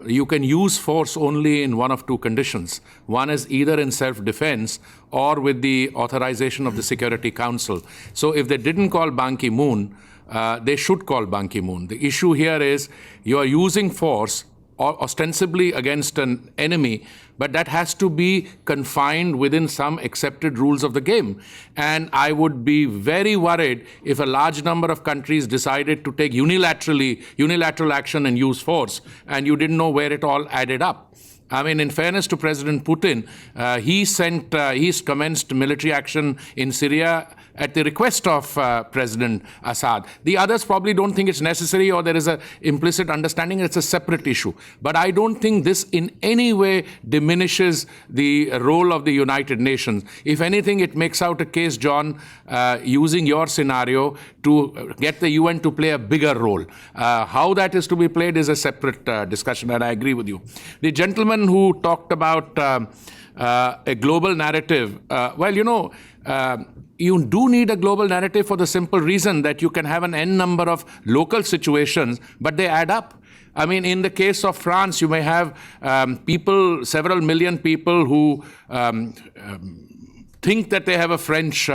Speaker 1: you can use force only in one of two conditions. One is either in self-defense or with the authorization of the Security Council. So if they didn't call Ban Ki-moon, they should call Ban Ki-moon. The issue here is you are using force ostensibly against an enemy, but that has to be confined within some accepted rules of the game. And I would be very worried if a large number of countries decided to take unilateral action and use force, and you didn't know where it all added up. I mean, in fairness to President Putin, he's commenced military action in Syria at the request of President Assad. The others probably don't think it's necessary, or there is an implicit understanding it's a separate issue. But I don't think this in any way diminishes the role of the United Nations. If anything, it makes out a case, John, using your scenario to get the UN to play a bigger role. How that is to be played is a separate discussion, and I agree with you. The gentleman who talked about a global narrative, you do need a global narrative for the simple reason that you can have an N number of local situations, but they add up. I mean, in the case of France, you may have people, several million people who think that they have a French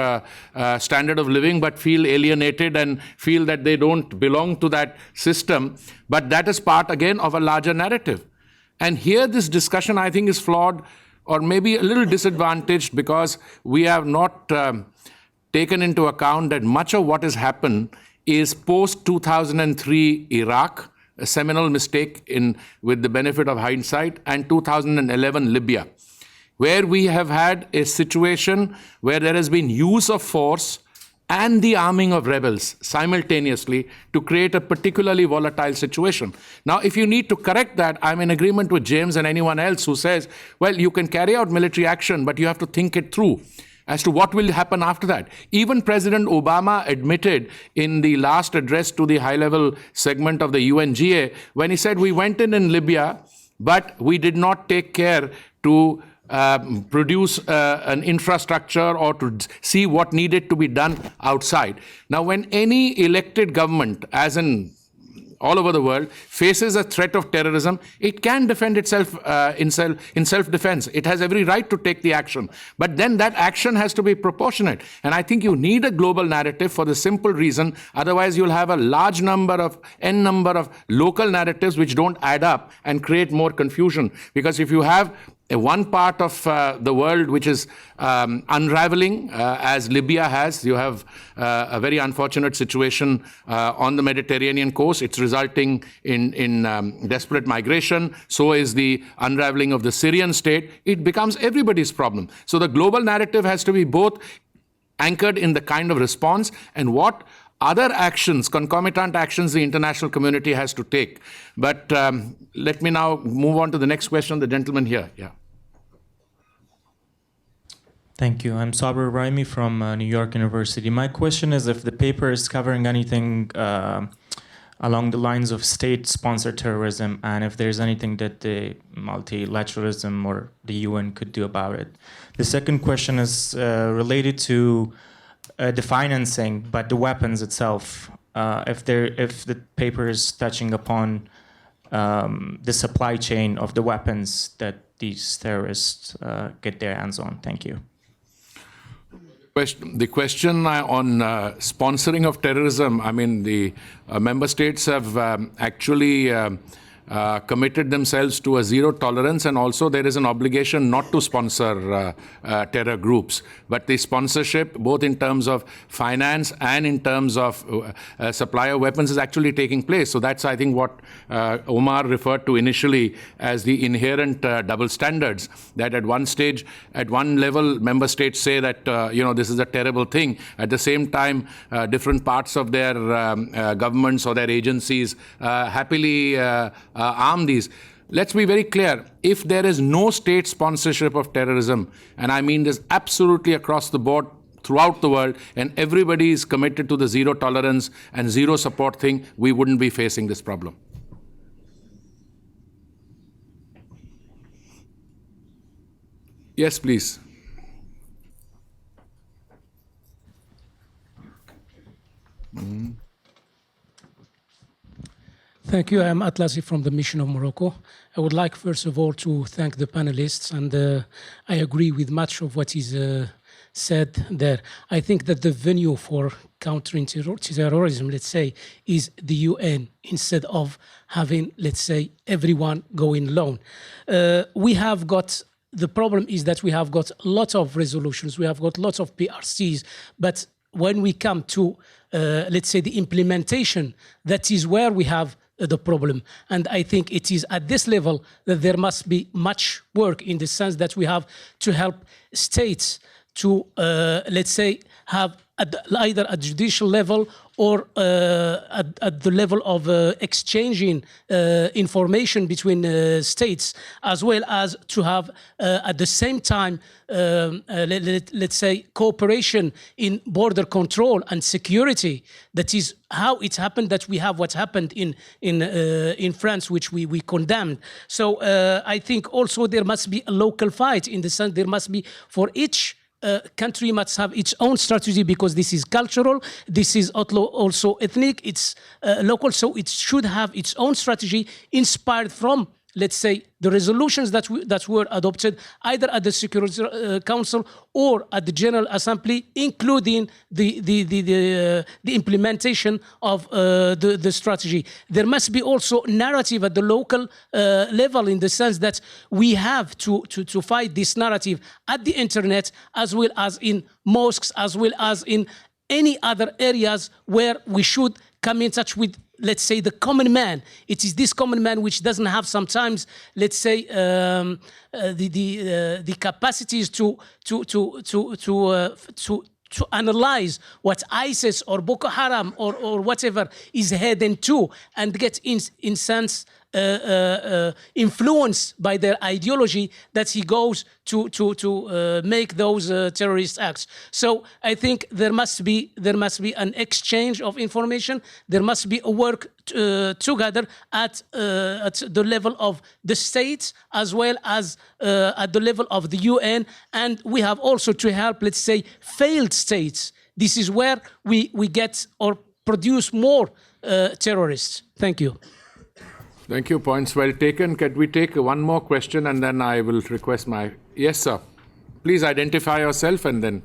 Speaker 1: standard of living, but feel alienated and feel that they don't belong to that system. But that is part, again, of a larger narrative. And here this discussion, I think, is flawed or maybe a little disadvantaged because we have not taken into account that much of what has happened is post-2003 Iraq, a seminal mistake with the benefit of hindsight, and 2011 Libya, where we have had a situation where there has been use of force and the arming of rebels simultaneously to create a particularly volatile situation. Now, if you need to correct that, I'm in agreement with James and anyone else who says, well, you can carry out military action, but you have to think it through as to what will happen after that. Even President Obama admitted in the last address to the high-level segment of the UNGA, when he said, we went in Libya, but we did not take care to produce an infrastructure or to see what needed to be done outside. Now, when any elected government, as in all over the world, faces a threat of terrorism, it can defend itself in self-defense. It has every right to take the action. But then that action has to be proportionate. And I think you need a global narrative for the simple reason, otherwise you'll have a large number of, n number of local narratives which don't add up and create more confusion. Because if you have one part of the world which is unraveling, as Libya has. You have a very unfortunate situation on the Mediterranean coast. It's resulting in desperate migration. So is the unraveling of the Syrian state. It becomes everybody's problem. So the global narrative has to be both anchored in the kind of response and what other actions, concomitant actions, the international community has to take. But let me now move on to the next question, the gentleman here. Yeah.
Speaker 8: Thank you. I'm Sabir Raimi from New York University. My question is if the paper is covering anything along the lines of state-sponsored terrorism, and if there's anything that the multilateralism or the UN could do about it. The second question is related to the financing, but the weapons itself. If the paper is touching upon the supply chain of the weapons that these terrorists get their hands on. Thank you.
Speaker 1: The question on sponsoring of terrorism, I mean, the member states have actually committed themselves to a zero tolerance, and also there is an obligation not to sponsor terror groups. But the sponsorship, both in terms of finance and in terms of supply of weapons, is actually taking place. So that's, I think, what Omar referred to initially as the inherent double standards, that at one stage, at one level, member states say that, this is a terrible thing. At the same time, different parts of their governments or their agencies happily arm these. Let's be very clear. If there is no state sponsorship of terrorism, and I mean this absolutely across the board throughout the world, and everybody is committed to the zero tolerance and zero support thing, we wouldn't be facing this problem. Yes, please.
Speaker 9: Thank you. I'm Atlasi from the Mission of Morocco. I would like, first of all, to thank the panelists, and I agree with much of what is said there. I think that the venue for countering terrorism, let's say, is the UN, instead of having, let's say, everyone going alone. We have got, the problem is that we have got lots of resolutions, we have got lots of PRCs, but when we come to, let's say, the implementation, that is where we have the problem. And I think it is at this level that there must be much work, in the sense that we have to help states to, let's say, have either at judicial level or at the level of exchanging information between states, as well as to have at the same time, let's say, cooperation in border control and security. That is how it happened that we have what happened in France, which we condemned. So I think also there must be a local fight, in the sense there must be for each country must have its own strategy because this is cultural, this is also ethnic, it's local, so it should have its own strategy inspired from, let's say, the resolutions that were adopted either at the Security Council or at the General Assembly, including the implementation of the strategy. There must be also narrative at the local level, in the sense that we have to fight this narrative at the internet, as well as in mosques, as well as in any other areas where we should come in touch with, let's say, the common man. It is this common man which doesn't have sometimes, let's say, the capacities to analyze what ISIS or Boko Haram or whatever is heading to, and get in sense influenced by their ideology, that he goes to make those terrorist acts. So I think there must be an exchange of information. There must be a work together at the level of the states, as well as at the level of the UN, and we have also to help, let's say, failed states. This is where we get or produce more terrorists. Thank you.
Speaker 1: Thank you. Points well taken. Can we take one more question, and then I will request my... Yes, sir. Please identify yourself and then...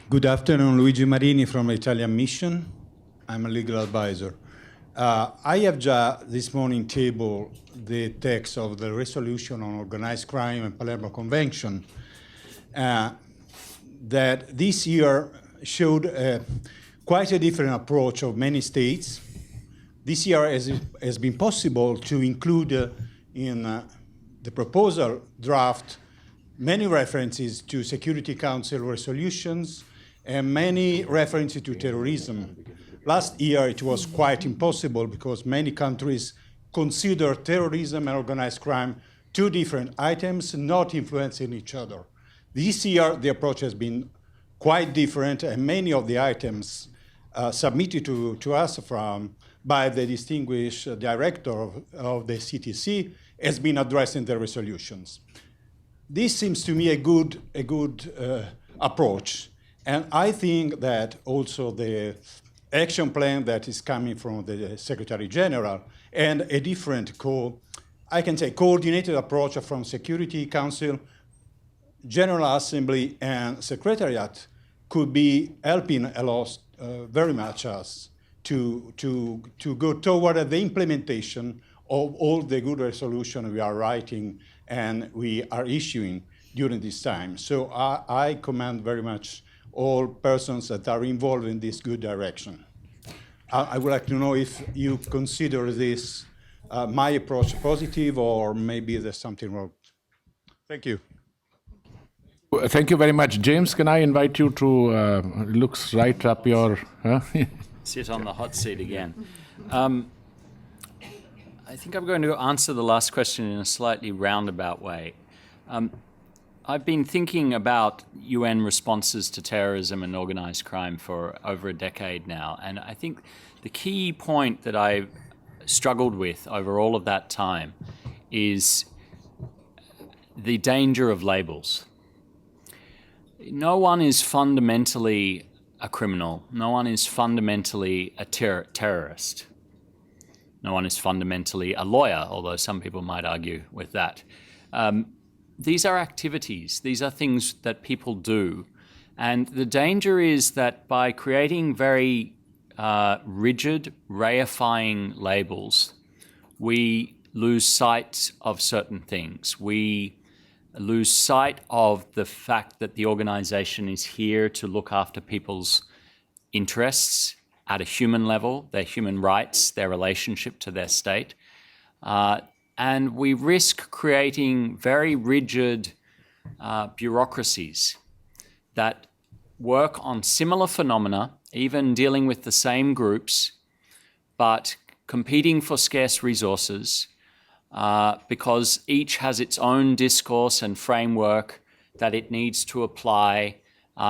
Speaker 10: Good afternoon, Luigi Marini from Italian Mission. I'm a legal advisor. I have just this morning tabled the text of the resolution on organized crime and Palermo Convention that this year showed quite a different approach of many states. This year has been possible to include in the proposal draft many references to Security Council resolutions and many references to terrorism. Last year it was quite impossible because many countries consider terrorism and organized crime two different items, not influencing each other. This year the approach has been quite different, and many of the items submitted to us by the distinguished director of the CTC has been addressed in the resolutions. This seems to me a good approach, and I think that also the action plan that is coming from the Secretary General and a different coordinated approach from Security Council, General Assembly, and Secretariat could be helping a lot, very much us to go toward the implementation of all the good resolutions we are writing and we are issuing during this time. So I commend very much all persons that are involved in this good direction. I would like to know if you consider this, my approach, positive, or maybe there's something wrong. Thank you.
Speaker 1: Thank you very much. James, can I invite you to, looks right up your...
Speaker 4: Sit on the hot seat again. I think I'm going to answer the last question in a slightly roundabout way. I've been thinking about UN responses to terrorism and organized crime for over a decade now, and I think the key point that I've struggled with over all of that time is the danger of labels. No one is fundamentally a criminal. No one is fundamentally a terrorist. No one is fundamentally a lawyer, although some people might argue with that. These are activities. These are things that people do. And the danger is that by creating very rigid, reifying labels, we lose sight of certain things. We lose sight of the fact that the organization is here to look after people's interests at a human level, their human rights, their relationship to their state. And we risk creating very rigid bureaucracies that work on similar phenomena, even dealing with the same groups, but competing for scarce resources, because each has its own discourse and framework that it needs to apply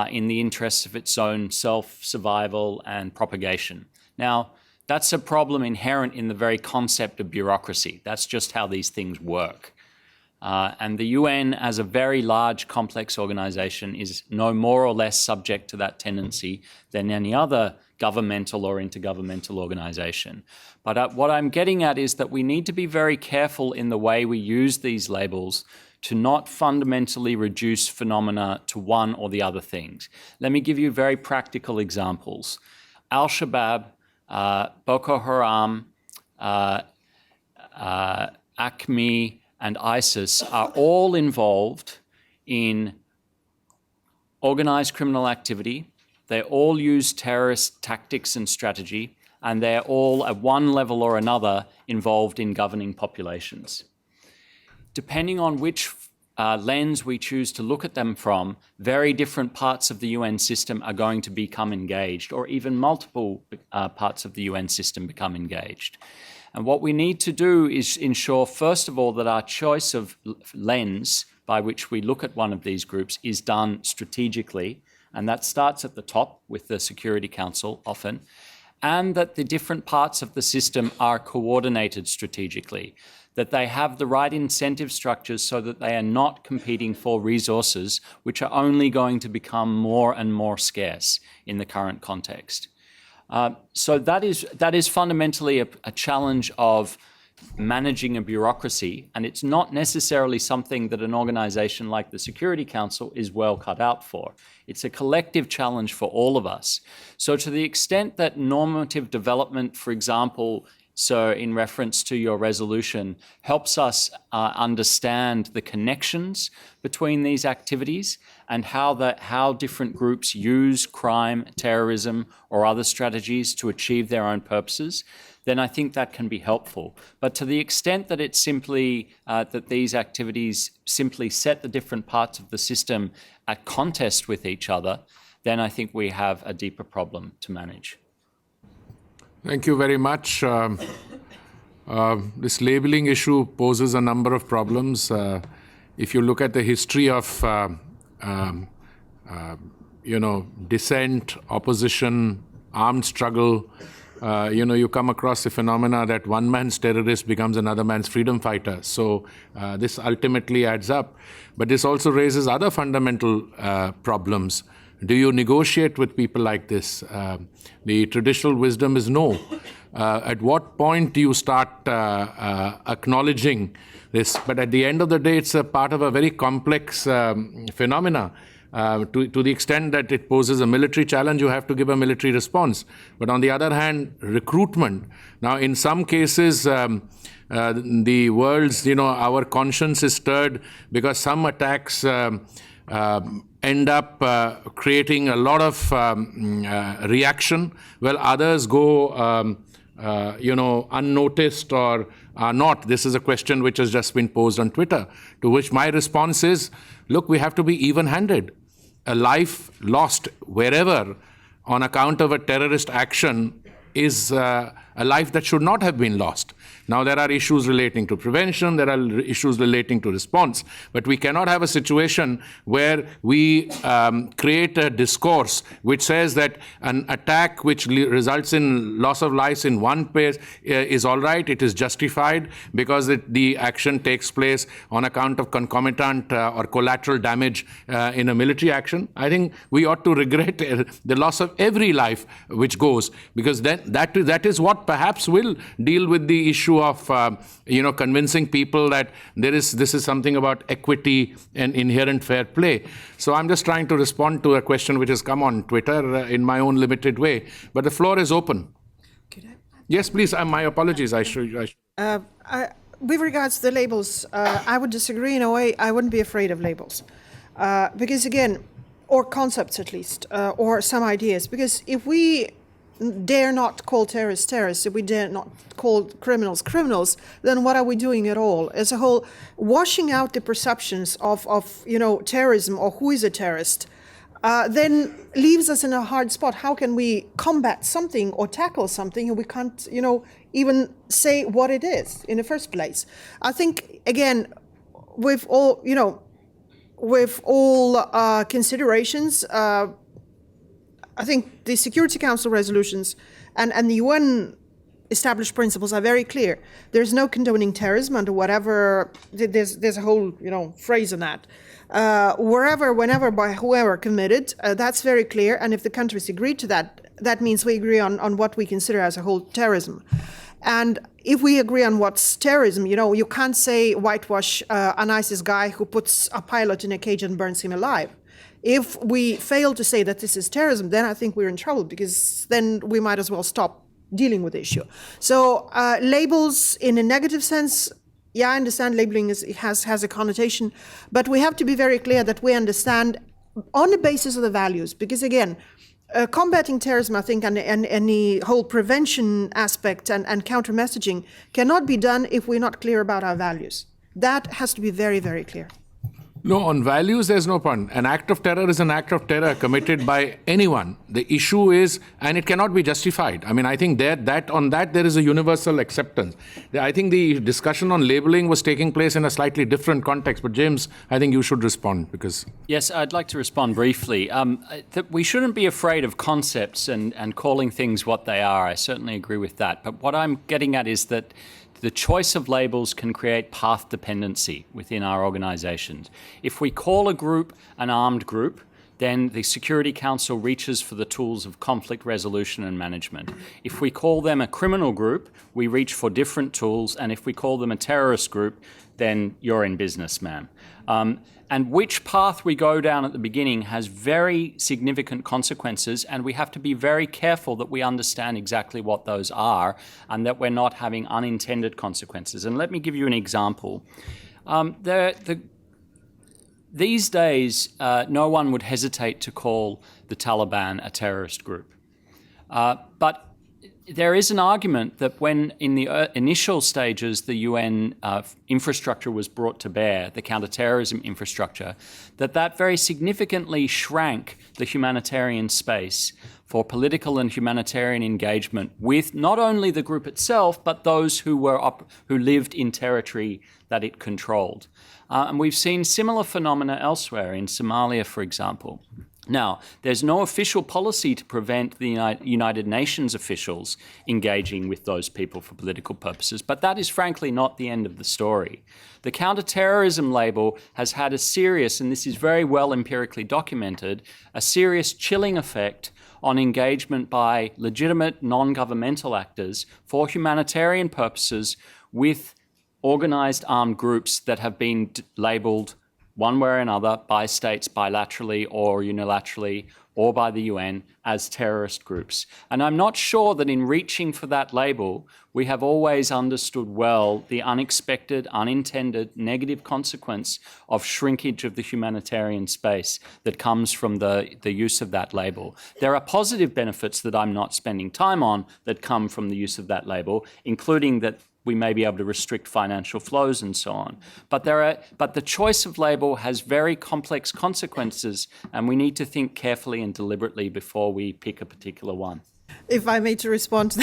Speaker 4: in the interests of its own self-survival and propagation. Now, that's a problem inherent in the very concept of bureaucracy. That's just how these things work. And the UN, as a very large, complex organization, is no more or less subject to that tendency than any other governmental or intergovernmental organization. But what I'm getting at is that we need to be very careful in the way we use these labels to not fundamentally reduce phenomena to one or the other things. Let me give you very practical examples. Al-Shabaab, Boko Haram, ACME, and ISIS are all involved in organized criminal activity. They all use terrorist tactics and strategy, and they're all at one level or another involved in governing populations. Depending on which lens we choose to look at them from, very different parts of the UN system are going to become engaged, or even multiple parts of the UN system become engaged. And what we need to do is ensure, first of all, that our choice of lens by which we look at one of these groups is done strategically, and that starts at the top with the Security Council often, and that the different parts of the system are coordinated strategically, that they have the right incentive structures so that they are not competing for resources which are only going to become more and more scarce in the current context. So that is fundamentally a challenge of managing a bureaucracy, and it's not necessarily something that an organization like the Security Council is well cut out for. It's a collective challenge for all of us. So to the extent that normative development, for example, so in reference to your resolution, helps us understand the connections between these activities and how different groups use crime, terrorism, or other strategies to achieve their own purposes, then I think that can be helpful. But to the extent that it's simply that these activities simply set the different parts of the system at contest with each other, then I think we have a deeper problem to manage.
Speaker 1: Thank you very much. This labeling issue poses a number of problems. If you look at the history of dissent, opposition, armed struggle, you come across the phenomena that one man's terrorist becomes another man's freedom fighter. So this ultimately adds up. But this also raises other fundamental problems. Do you negotiate with people like this? The traditional wisdom is no. At what point do you start acknowledging this? But at the end of the day, it's a part of a very complex phenomena. To the extent that it poses a military challenge, you have to give a military response. But on the other hand, recruitment. Now, in some cases, the world's, our conscience is stirred because some attacks end up creating a lot of reaction, while others go, unnoticed or are not. This is a question which has just been posed on Twitter, to which my response is, look, we have to be even-handed. A life lost wherever on account of a terrorist action is a life that should not have been lost. Now, there are issues relating to prevention, there are issues relating to response, but we cannot have a situation where we create a discourse which says that an attack which results in loss of lives in one place is all right, it is justified because the action takes place on account of concomitant or collateral damage in a military action. I think we ought to regret the loss of every life which goes, because then that is what perhaps will deal with the issue of convincing people that this is something about equity and inherent fair play. So I'm just trying to respond to a question which has come on Twitter in my own limited way. But the floor is open. Yes, please. My apologies. With
Speaker 3: regards to the labels, I would disagree in a way. I wouldn't be afraid of labels. Because again, or concepts at least, or some ideas. Because if we dare not call terrorists terrorists, if we dare not call criminals criminals, then what are we doing at all? As a whole, washing out the perceptions of terrorism or who is a terrorist, then leaves us in a hard spot. How can we combat something or tackle something and we can't, even say what it is in the first place? I think, again, with all considerations, I think the Security Council resolutions and the UN established principles are very clear. There's no condoning terrorism under whatever, there's a whole, phrase on that. Wherever, whenever, by whoever committed, that's very clear. And if the countries agree to that, that means we agree on what we consider as a whole terrorism. And if we agree on what's terrorism, you can't say whitewash an ISIS guy who puts a pilot in a cage and burns him alive. If we fail to say that this is terrorism, then I think we're in trouble, because then we might as well stop dealing with the issue. So labels in a negative sense, yeah, I understand labeling has a connotation, but we have to be very clear that we understand on the basis of the values, because again, combating terrorism, I think, and the whole prevention aspect and counter-messaging cannot be done if we're not clear about our values. That has to be very, very clear.
Speaker 1: No, on values, there's no point. An act of terror is an act of terror committed by anyone. The issue is, and it cannot be justified. I mean, I think that there is a universal acceptance. I think the discussion on labeling was taking place in a slightly different context. But James, I think you should respond, because...
Speaker 4: Yes, I'd like to respond briefly. We shouldn't be afraid of concepts and calling things what they are. I certainly agree with that. But what I'm getting at is that the choice of labels can create path dependency within our organizations. If we call a group an armed group, then the Security Council reaches for the tools of conflict resolution and management. If we call them a criminal group, we reach for different tools. And if we call them a terrorist group, then you're in business, ma'am. And which path we go down at the beginning has very significant consequences, and we have to be very careful that we understand exactly what those are and that we're not having unintended consequences. And let me give you an example. These days, no one would hesitate to call the Taliban a terrorist group. But there is an argument that when in the initial stages the UN infrastructure was brought to bear, the counterterrorism infrastructure, that very significantly shrank the humanitarian space for political and humanitarian engagement with not only the group itself, but those who lived in territory that it controlled. And we've seen similar phenomena elsewhere, in Somalia, for example. Now, there's no official policy to prevent the United Nations officials engaging with those people for political purposes, but that is frankly not the end of the story. The counterterrorism label has had a serious, and this is very well empirically documented, a serious chilling effect on engagement by legitimate non-governmental actors for humanitarian purposes with organized armed groups that have been labeled one way or another by states bilaterally or unilaterally or by the UN as terrorist groups. And I'm not sure that in reaching for that label, we have always understood well the unexpected, unintended, negative consequence of shrinkage of the humanitarian space that comes from the use of that label. There are positive benefits that I'm not spending time on that come from the use of that label, including that we may be able to restrict financial flows and so on. But the choice of label has very complex consequences, and we need to think carefully and deliberately before we pick a particular one.
Speaker 3: If I may respond to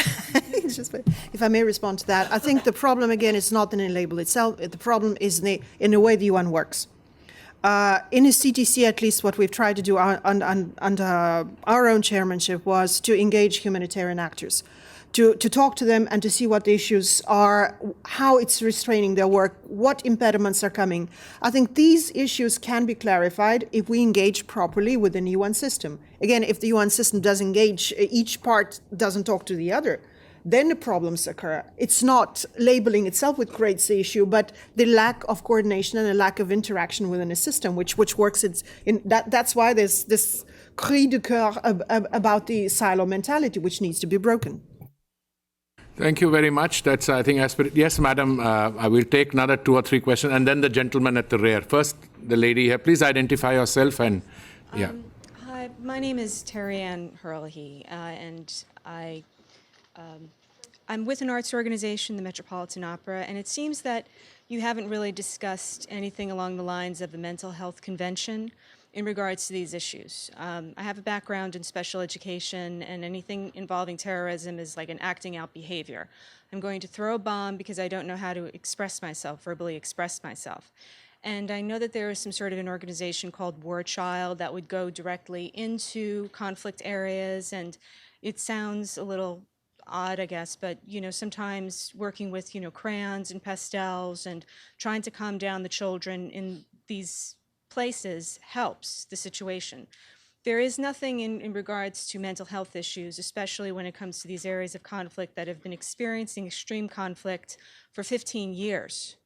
Speaker 3: that, I think the problem again is not in the label itself. The problem is in the way the UN works. In the CTC, at least, what we've tried to do under our own chairmanship was to engage humanitarian actors. To talk to them and to see what the issues are, how it's restraining their work, what impediments are coming. I think these issues can be clarified if we engage properly within the UN system. Again, if the UN system does engage, each part doesn't talk to the other, then the problems occur. It's not labeling itself which creates the issue, but the lack of coordination and the lack of interaction within a system, which works in that. That's why there's this cri de coeur about the silo mentality, which needs to be broken.
Speaker 1: Thank you very much. That's, I think, yes, madam, I will take another 2 or 3 questions, and then the gentleman at the rear. First, the lady here. Please identify yourself and, yeah.
Speaker 11: Hi, my name is Terry Ann Hurley, and I'm with an arts organization, the Metropolitan Opera, and it seems that you haven't really discussed anything along the lines of the Mental Health Convention in regards to these issues. I have a background in special education, and anything involving terrorism is like an acting out behavior. I'm going to throw a bomb because I don't know how to verbally express myself. And I know that there is some sort of an organization called War Child that would go directly into conflict areas, and it sounds a little odd, I guess, but sometimes working with crayons and pastels and trying to calm down the children in these places helps the situation. There is nothing in regards to mental health issues, especially when it comes to these areas of conflict that have been experiencing extreme conflict for 15 years.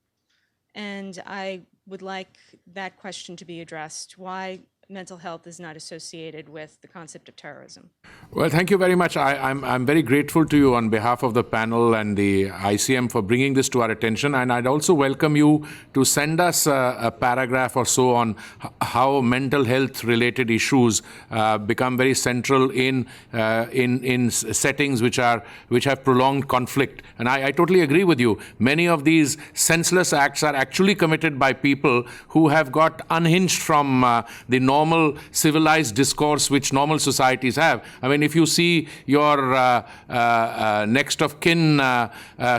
Speaker 11: And I would like that question to be addressed. Why mental health is not associated with the concept of terrorism?
Speaker 1: Well, thank you very much. I'm very grateful to you on behalf of the panel and the ICM for bringing this to our attention. And I'd also welcome you to send us a paragraph or so on how mental health related issues become very central in settings which have prolonged conflict. And I totally agree with you. Many of these senseless acts are actually committed by people who have got unhinged from the normal civilized discourse which normal societies have. I mean, if you see your next of kin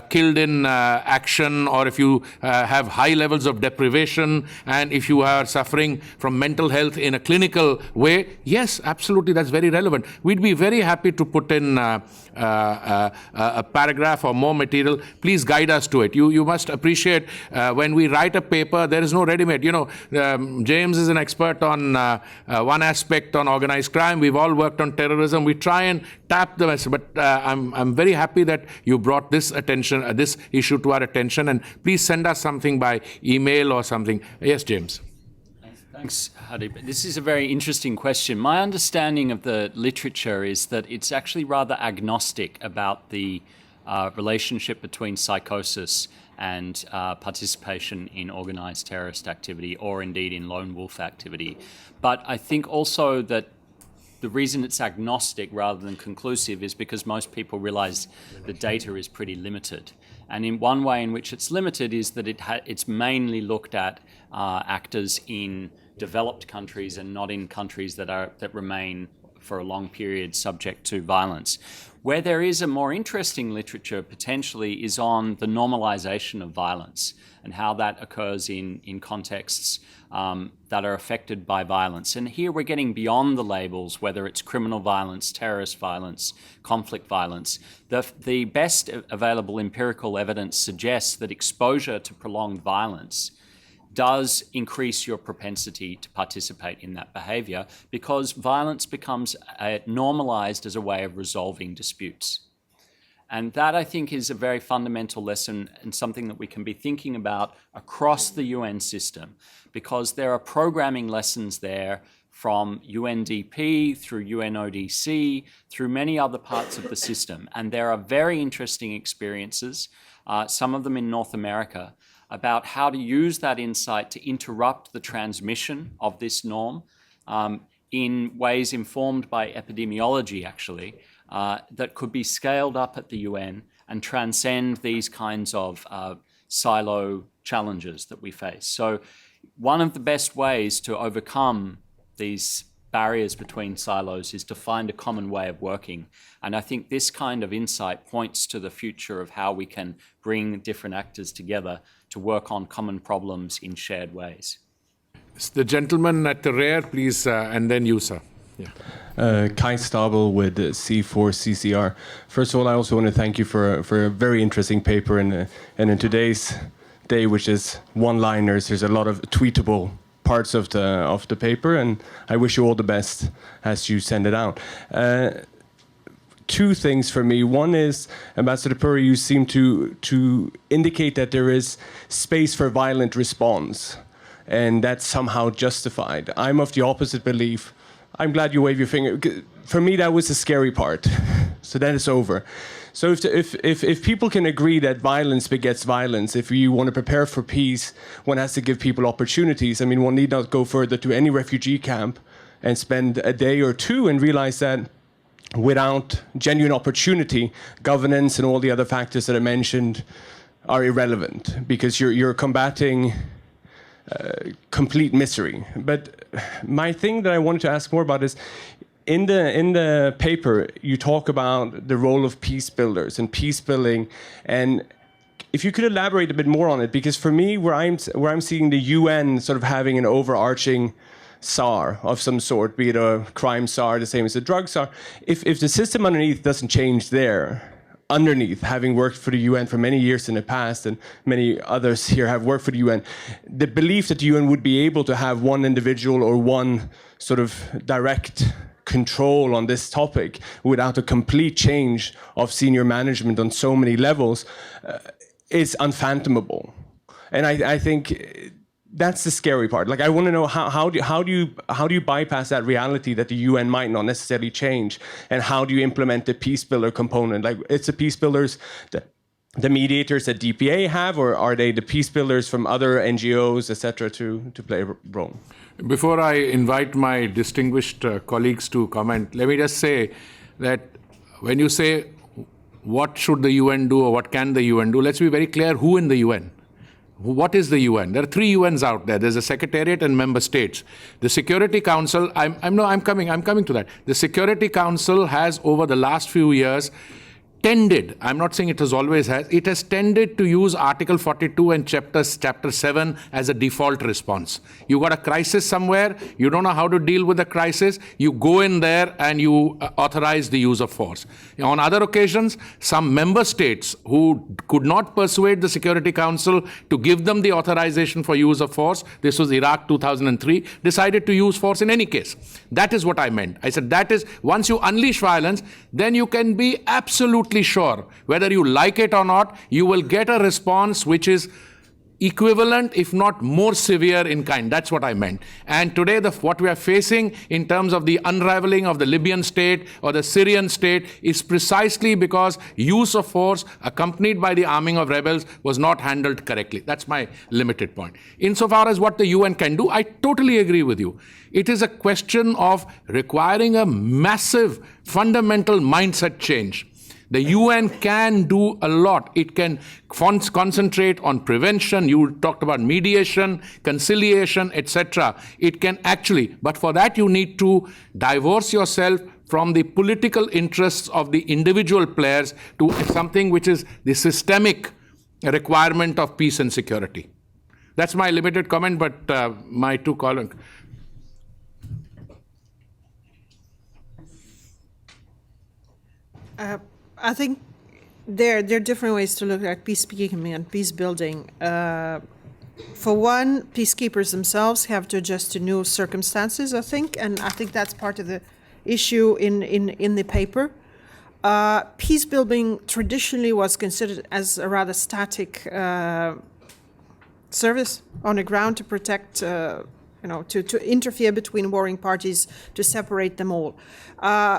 Speaker 1: killed in action, or if you have high levels of deprivation, and if you are suffering from mental health in a clinical way, yes, absolutely, that's very relevant. We'd be very happy to put in a paragraph or more material. Please guide us to it. You must appreciate when we write a paper, there is no ready-made. James is an expert on one aspect on organized crime. We've all worked on terrorism. We try and tap the message, but I'm very happy that you brought this issue to our attention, and please send us something by email or something. Yes, James.
Speaker 4: Thanks, Hardeep. This is a very interesting question. My understanding of the literature is that it's actually rather agnostic about the relationship between psychosis and participation in organized terrorist activity, or indeed in lone wolf activity. But I think also that the reason it's agnostic rather than conclusive is because most people realize the data is pretty limited. And in one way in which it's limited is that it's mainly looked at actors in developed countries and not in countries that remain for a long period subject to violence. Where there is a more interesting literature potentially is on the normalization of violence and how that occurs in contexts that are affected by violence. And here we're getting beyond the labels, whether it's criminal violence, terrorist violence, conflict violence. The best available empirical evidence suggests that exposure to prolonged violence does increase your propensity to participate in that behavior, because violence becomes normalized as a way of resolving disputes. And that, I think, is a very fundamental lesson and something that we can be thinking about across the UN system, because there are programming lessons there from UNDP through UNODC, through many other parts of the system. And there are very interesting experiences, some of them in North America, about how to use that insight to interrupt the transmission of this norm in ways informed by epidemiology, actually, that could be scaled up at the UN and transcend these kinds of silo challenges that we face. So one of the best ways to overcome these barriers between silos is to find a common way of working. And I think this kind of insight points to the future of how we can bring different actors together to work on common problems in shared ways.
Speaker 1: The gentleman at the rear, please, and then you, sir. Yeah.
Speaker 12: Kai Stabel with C4CCR. First of all, I also want to thank you for a very interesting paper. And in today's day, which is one-liners, there's a lot of tweetable parts of the paper, and I wish you all the best as you send it out. Two things for me. One is, Ambassador Puri, you seem to indicate that there is space for violent response, and that's somehow justified. I'm of the opposite belief. I'm glad you wave your finger. For me, that was the scary part. So that is over. So if people can agree that violence begets violence, if you want to prepare for peace, one has to give people opportunities. I mean, one need not go further to any refugee camp and spend a day or two and realize that without genuine opportunity, governance and all the other factors that I mentioned are irrelevant, because you're combating complete misery. But my thing that I wanted to ask more about is, in the paper, you talk about the role of peace builders and peace building, and if you could elaborate a bit more on it, because for me, where I'm seeing the UN sort of having an overarching SAR of some sort, be it a crime SAR, the same as a drug SAR, if the system underneath doesn't change there, underneath, having worked for the UN for many years in the past, and many others here have worked for the UN, the belief that the UN would be able to have one individual or one sort of direct control on this topic without a complete change of senior management on so many levels is unfathomable. And I think that's the scary part. Like, I want to know how do you bypass that reality that the UN might not necessarily change, and how do you implement the peace builder component? Like, it's the peace builders, the mediators that DPA have, or are they the peace builders from other NGOs, etc., to play a role?
Speaker 1: Before I invite my distinguished colleagues to comment, let me just say that when you say what should the UN do or what can the UN do, let's be very clear who in the UN. What is the UN? There are 3 UNs out there. There's a Secretariat and member states. The Security Council, I'm coming to that. The Security Council has, over the last few years, tended, I'm not saying it has always has, it has tended to use Article 42 and Chapter 7 as a default response. You got a crisis somewhere, you don't know how to deal with the crisis, you go in there and you authorize the use of force. On other occasions, some member states who could not persuade the Security Council to give them the authorization for use of force, this was Iraq 2003, decided to use force in any case. That is what I meant. I said that is, once you unleash violence, then you can be absolutely sure, whether you like it or not, you will get a response which is equivalent, if not more severe in kind. That's what I meant. And today, what we are facing in terms of the unraveling of the Libyan state or the Syrian state is precisely because use of force accompanied by the arming of rebels was not handled correctly. That's my limited point. Insofar as what the UN can do, I totally agree with you. It is a question of requiring a massive fundamental mindset change. The UN can do a lot. It can concentrate on prevention. You talked about mediation, conciliation, etc. It can actually, but for that you need to divorce yourself from the political interests of the individual players to something which is the systemic requirement of peace and security. That's my limited comment, but my 2 colleagues.
Speaker 3: I think there are different ways to look at peacekeeping and peace building. For one, peacekeepers themselves have to adjust to new circumstances, I think, and I think that's part of the issue in the paper. Peace building traditionally was considered as a rather static service on the ground to protect to interfere between warring parties, to separate them all.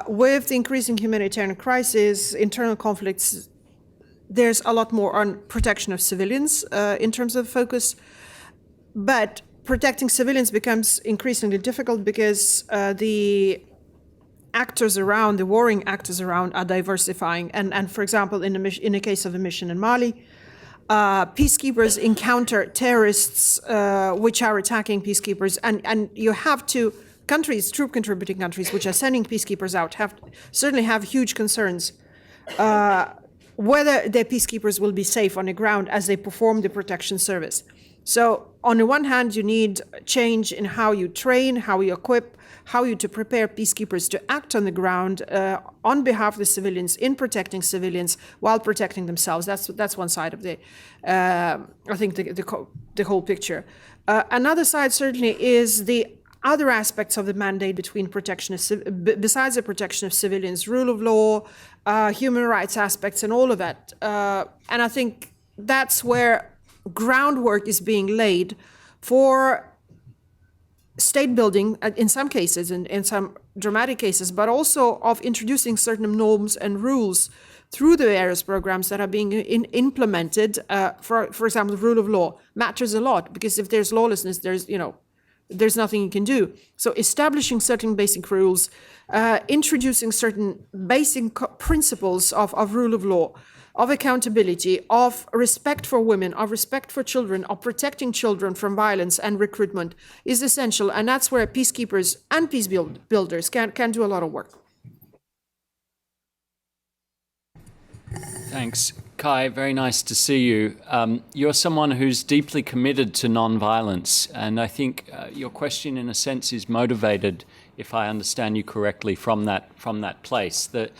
Speaker 3: With the increasing humanitarian crisis, internal conflicts, there's a lot more on protection of civilians in terms of focus. But protecting civilians becomes increasingly difficult because the actors around, the warring actors around, are diversifying. And for example, in the case of a mission in Mali, peacekeepers encounter terrorists which are attacking peacekeepers, and you have to, troop contributing countries which are sending peacekeepers out certainly have huge concerns whether their peacekeepers will be safe on the ground as they perform the protection service. So on the one hand, you need change in how you train, how you equip, how you to prepare peacekeepers to act on the ground on behalf of the civilians, in protecting civilians while protecting themselves. That's one side of the, I think, the whole picture. Another side certainly is the other aspects of the mandate between protection of, besides the protection of civilians, rule of law, human rights aspects, and all of that. And I think that's where groundwork is being laid for state building in some cases, in some dramatic cases, but also of introducing certain norms and rules through the various programs that are being implemented. For example, the rule of law matters a lot, because if there's lawlessness, there's nothing you can do. So establishing certain basic rules, introducing certain basic principles of rule of law, of accountability, of respect for women, of respect for children, of protecting children from violence and recruitment is essential. And that's where peacekeepers and peace builders can do a lot of work.
Speaker 4: Thanks. Kai, very nice to see you. You're someone who's deeply committed to non-violence, and I think your question, in a sense, is motivated, if I understand you correctly, from that place. That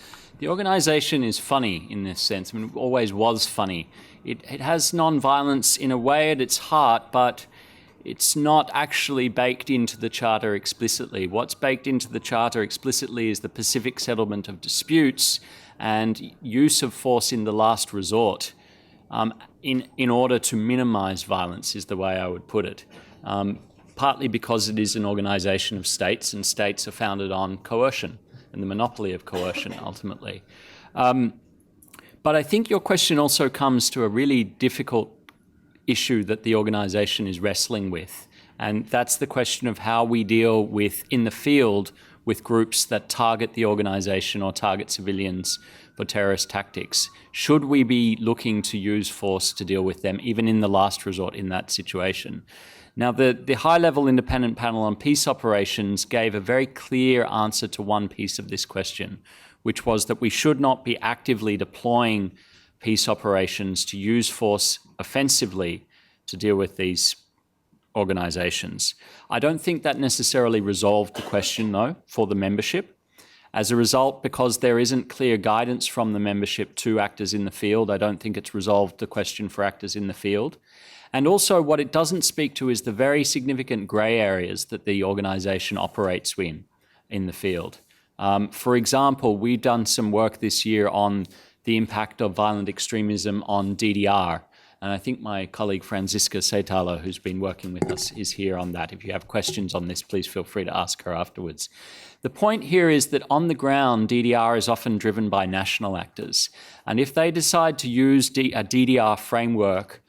Speaker 4: The organization is funny in this sense. I mean, it always was funny. It has non-violence in a way at its heart, but it's not actually baked into the Charter explicitly. What's baked into the Charter explicitly is the pacific settlement of disputes and use of force in the last resort in order to minimize violence, is the way I would put it. Partly because it is an organization of states, and states are founded on coercion and the monopoly of coercion, ultimately. But I think your question also comes to a really difficult issue that the organization is wrestling with, and that's the question of how we deal with, in the field, with groups that target the organization or target civilians for terrorist tactics. Should we be looking to use force to deal with them, even in the last resort in that situation? Now, the high-level independent panel on peace operations gave a very clear answer to one piece of this question, which was that we should not be actively deploying peace operations to use force offensively to deal with these organizations. I don't think that necessarily resolved the question, though, for the membership. As a result, because there isn't clear guidance from the membership to actors in the field, I don't think it's resolved the question for actors in the field. And also what it doesn't speak to is the very significant grey areas that the organisation operates in the field. For example, we've done some work this year on the impact of violent extremism on DDR. And I think my colleague Franziska Seithaler, who's been working with us, is here on that. If you have questions on this, please feel free to ask her afterwards. The point here is that on the ground, DDR is often driven by national actors. And if they decide to use a DDR framework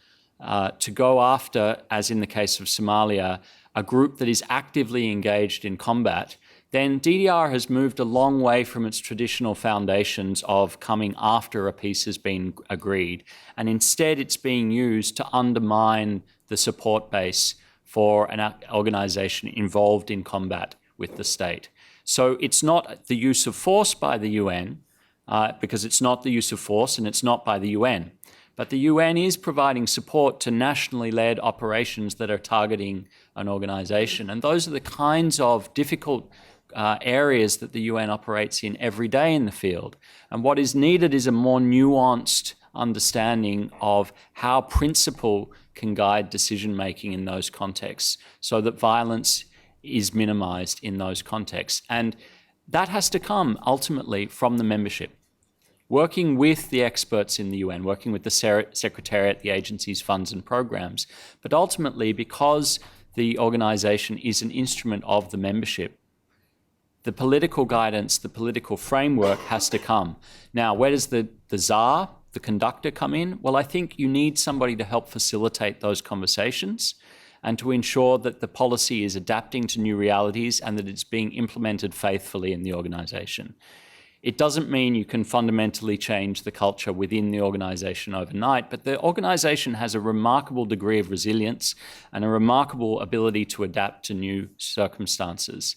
Speaker 4: to go after, as in the case of Somalia, a group that is actively engaged in combat, then DDR has moved a long way from its traditional foundations of coming after a peace has been agreed. And instead, it's being used to undermine the support base for an organization involved in combat with the state. So it's not the use of force by the UN, because it's not the use of force and it's not by the UN. But the UN is providing support to nationally led operations that are targeting an organization. And those are the kinds of difficult areas that the UN operates in every day in the field. And what is needed is a more nuanced understanding of how principle can guide decision-making in those contexts so that violence is minimized in those contexts. And that has to come ultimately from the membership. Working with the experts in the UN, working with the Secretariat, the agency's funds and programs, but ultimately because the organization is an instrument of the membership, the political guidance, the political framework has to come. Now, where does the czar, the conductor, come in? Well, I think you need somebody to help facilitate those conversations and to ensure that the policy is adapting to new realities and that it's being implemented faithfully in the organization. It doesn't mean you can fundamentally change the culture within the organization overnight, but the organization has a remarkable degree of resilience and a remarkable ability to adapt to new circumstances.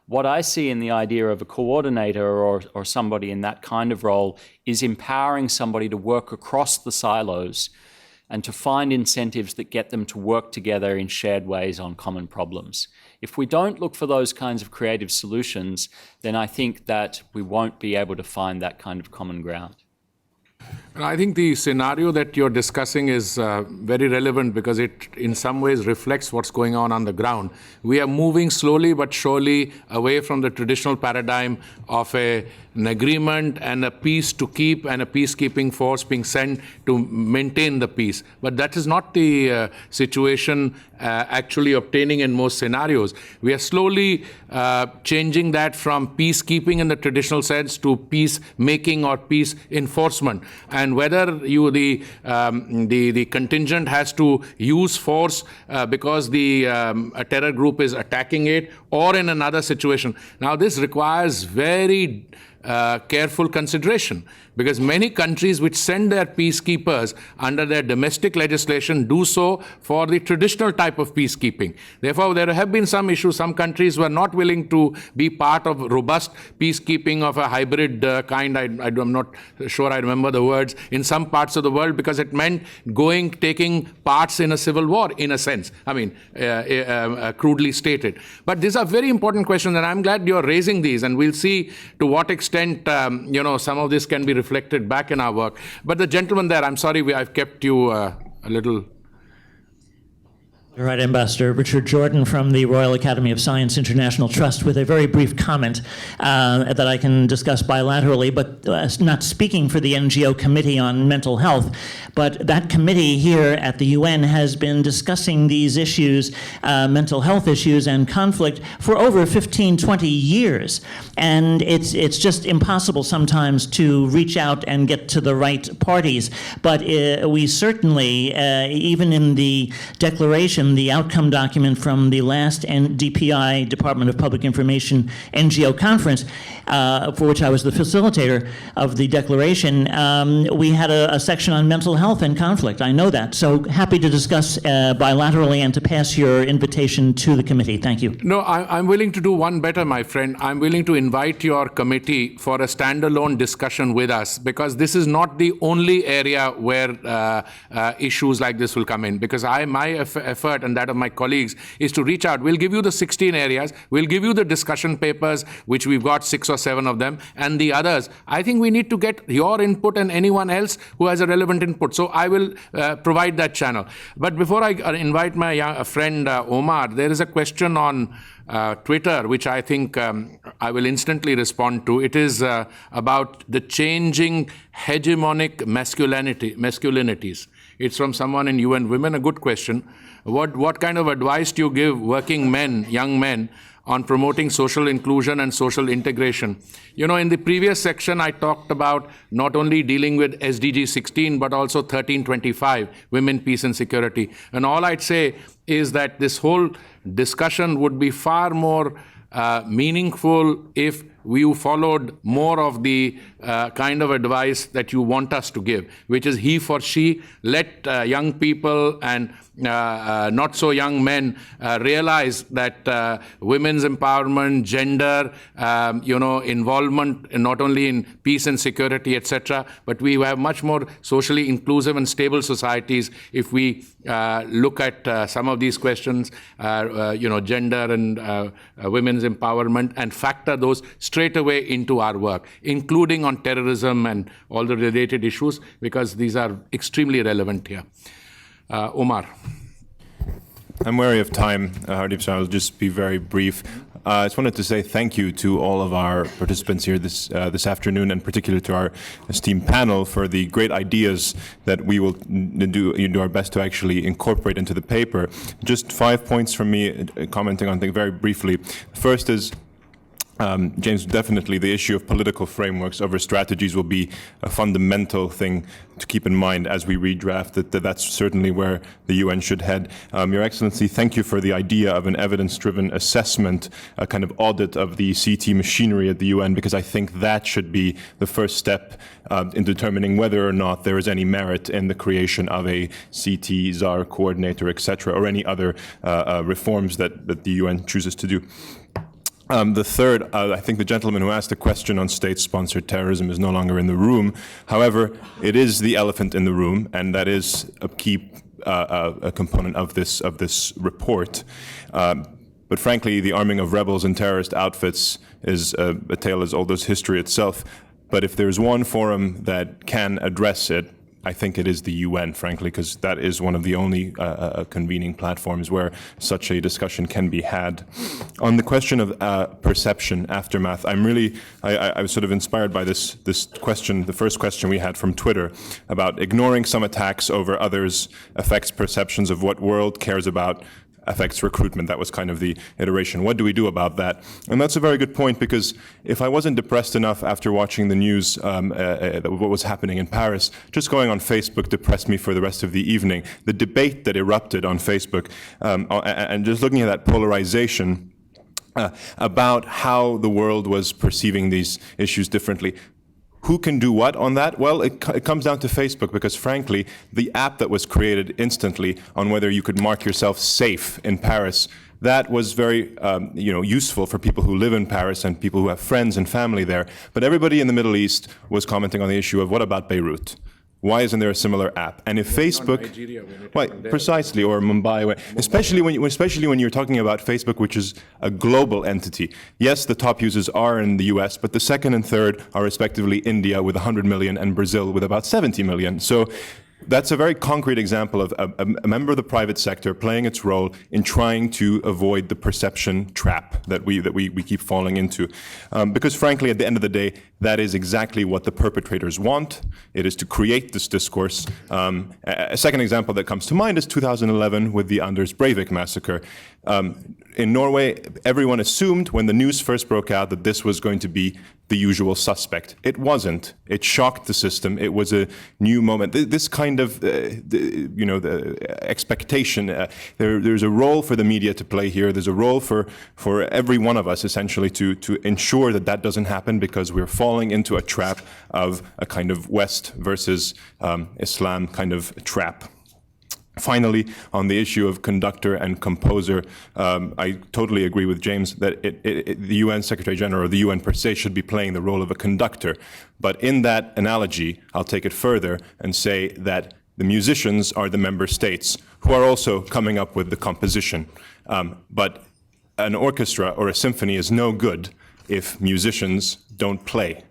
Speaker 4: What I see in the idea of a coordinator or somebody in that kind of role is empowering somebody to work across the silos and to find incentives that get them to work together in shared ways on common problems. If we don't look for those kinds of creative solutions, then I think that we won't be able to find that kind of common ground.
Speaker 1: And I think the scenario that you're discussing is very relevant because it in some ways reflects what's going on the ground. We are moving slowly but surely away from the traditional paradigm of an agreement and a peace to keep and a peacekeeping force being sent to maintain the peace. But that is not the situation actually obtaining in most scenarios. We are slowly changing that from peacekeeping in the traditional sense to peacemaking or peace enforcement. And whether the contingent has to use force because a terror group is attacking it, or in another situation. Now, this requires very careful consideration, because many countries which send their peacekeepers under their domestic legislation do so for the traditional type of peacekeeping. Therefore, there have been some issues. Some countries were not willing to be part of robust peacekeeping of a hybrid kind. I'm not sure I remember the words, in some parts of the world, because it meant taking parts in a civil war, in a sense. I mean, crudely stated. But these are very important questions, and I'm glad you're raising these, and we'll see to what extent extent, some of this can be reflected back in our work. But the gentleman there, I'm sorry, I've kept you a little...
Speaker 13: You're right, Ambassador. Richard Jordan from the Royal Academy of Science International Trust, with a very brief comment that I can discuss bilaterally, but not speaking for the NGO Committee on Mental Health. But that committee here at the UN has been discussing these issues, mental health issues and conflict, for over 15, 20 years. And it's just impossible sometimes to reach out and get to the right parties. But we certainly, even in the declaration, the outcome document from the last DPI, Department of Public Information, NGO conference, for which I was the facilitator of the declaration, we had a section on mental health and conflict. I know that. So happy to discuss bilaterally and to pass your invitation to the committee. Thank you.
Speaker 1: No, I'm willing to do one better, my friend. I'm willing to invite your committee for a standalone discussion with us, because this is not the only area where issues like this will come in. Because my effort and that of my colleagues is to reach out. We'll give you the 16 areas. We'll give you the discussion papers, which we've got 6 or 7 of them, and the others. I think we need to get your input and anyone else who has a relevant input. So I will provide that channel. But before I invite my friend Omar, there is a question on Twitter, which I think I will instantly respond to. It is about the changing hegemonic masculinities. It's from someone in UN Women, a good question. What kind of advice do you give working men, young men, on promoting social inclusion and social integration? In the previous section, I talked about not only dealing with SDG 16, but also 1325, women, peace and security. And all I'd say is that this whole discussion would be far more meaningful if you followed more of the kind of advice that you want us to give, which is he for she. Let young people and not so young men realize that women's empowerment, gender, involvement not only in peace and security, etc., but we have much more socially inclusive and stable societies if we look at some of these questions, gender and women's empowerment, and factor those straight away into our work, including on terrorism and all the related issues, because these are extremely relevant here. Omar.
Speaker 2: I'm wary of time, Hardeep, so I'll just be very brief. I just wanted to say thank you to all of our participants here this afternoon, and particularly to our esteemed panel for the great ideas that we will do our best to actually incorporate into the paper. Just 5 points from me, commenting on things very briefly. First is, James, definitely the issue of political frameworks over strategies will be a fundamental thing to keep in mind as we redraft it. That's certainly where the UN should head. Your Excellency, thank you for the idea of an evidence-driven assessment, a kind of audit of the CT machinery at the UN, because I think that should be the first step in determining whether or not there is any merit in the creation of a CT, czar coordinator, etc., or any other reforms that the UN chooses to do. The third, I think the gentleman who asked the question on state-sponsored terrorism is no longer in the room. However, it is the elephant in the room, and that is a key a component of this report. But frankly, the arming of rebels and terrorist outfits is a tale as old as history itself. But if there's one forum that can address it, I think it is the UN, frankly, because that is one of the only convening platforms where such a discussion can be had. On the question of perception, aftermath, I was sort of inspired by this question, the first question we had from Twitter, about ignoring some attacks over others affects perceptions of what world cares about, affects recruitment. That was kind of the iteration. What do we do about that? And that's a very good point, because if I wasn't depressed enough after watching the news, what was happening in Paris, just going on Facebook depressed me for the rest of the evening. The debate that erupted on Facebook, and just looking at that polarization about how the world was perceiving these issues differently. Who can do what on that? Well, it comes down to Facebook, because frankly, the app that was created instantly on whether you could mark yourself safe in Paris, that was very useful for people who live in Paris and people who have friends and family there. But everybody in the Middle East was commenting on the issue of what about Beirut? Why isn't there a similar app? And if Facebook, right, precisely, or Mumbai, especially when you're talking about Facebook, which is a global entity. Yes, the top users are in the US, but the second and third are respectively India with 100 million and Brazil with about 70 million. So that's a very concrete example of a member of the private sector playing its role in trying to avoid the perception trap that we keep falling into. Because frankly, at the end of the day, that is exactly what the perpetrators want. It is to create this discourse. A second example that comes to mind is 2011 with the Anders Breivik massacre. In Norway, everyone assumed when the news first broke out that this was going to be the usual suspect. It wasn't. It shocked the system. It was a new moment. This kind of, the expectation. There's a role for the media to play here. There's a role for every one of us, essentially, to ensure that that doesn't happen, because we're falling into a trap of a kind of West versus Islam kind of trap. Finally, on the issue of conductor and composer, I totally agree with James that the UN Secretary General, or the UN per se, should be playing the role of a conductor. But in that analogy, I'll take it further and say that the musicians are the member states who are also coming up with the composition. But an orchestra or a symphony is no good if musicians don't play.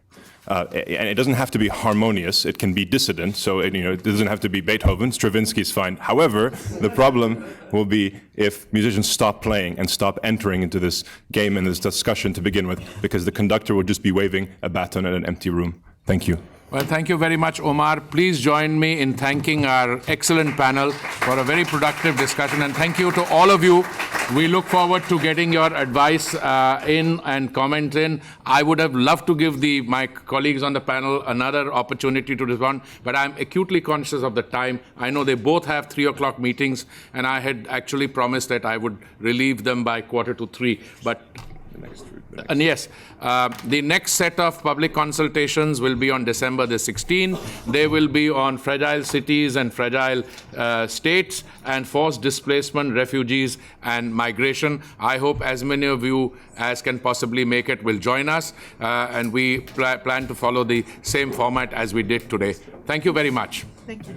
Speaker 2: And it doesn't have to be harmonious. It can be dissident. So it doesn't have to be Beethoven. Stravinsky is fine. However, the problem will be if musicians stop playing and stop entering into this game and this discussion to begin with, because the conductor will just be waving a baton at an empty room. Thank you.
Speaker 1: Well, thank you very much, Omar. Please join me in thanking our excellent panel for a very productive discussion. And thank you to all of you. We look forward to getting your advice in and comments in. I would have loved to give my colleagues on the panel another opportunity to respond, but I'm acutely conscious of the time. I know they both have 3 o'clock meetings, and I had actually promised that I would relieve them by 2:45. But and yes, the next set of public consultations will be on December the 16th. They will be on fragile cities and fragile states and forced displacement, refugees, and migration. I hope as many of you as can possibly make it will join us, and we plan to follow the same format as we did today. Thank you very much.
Speaker 3: Thank you.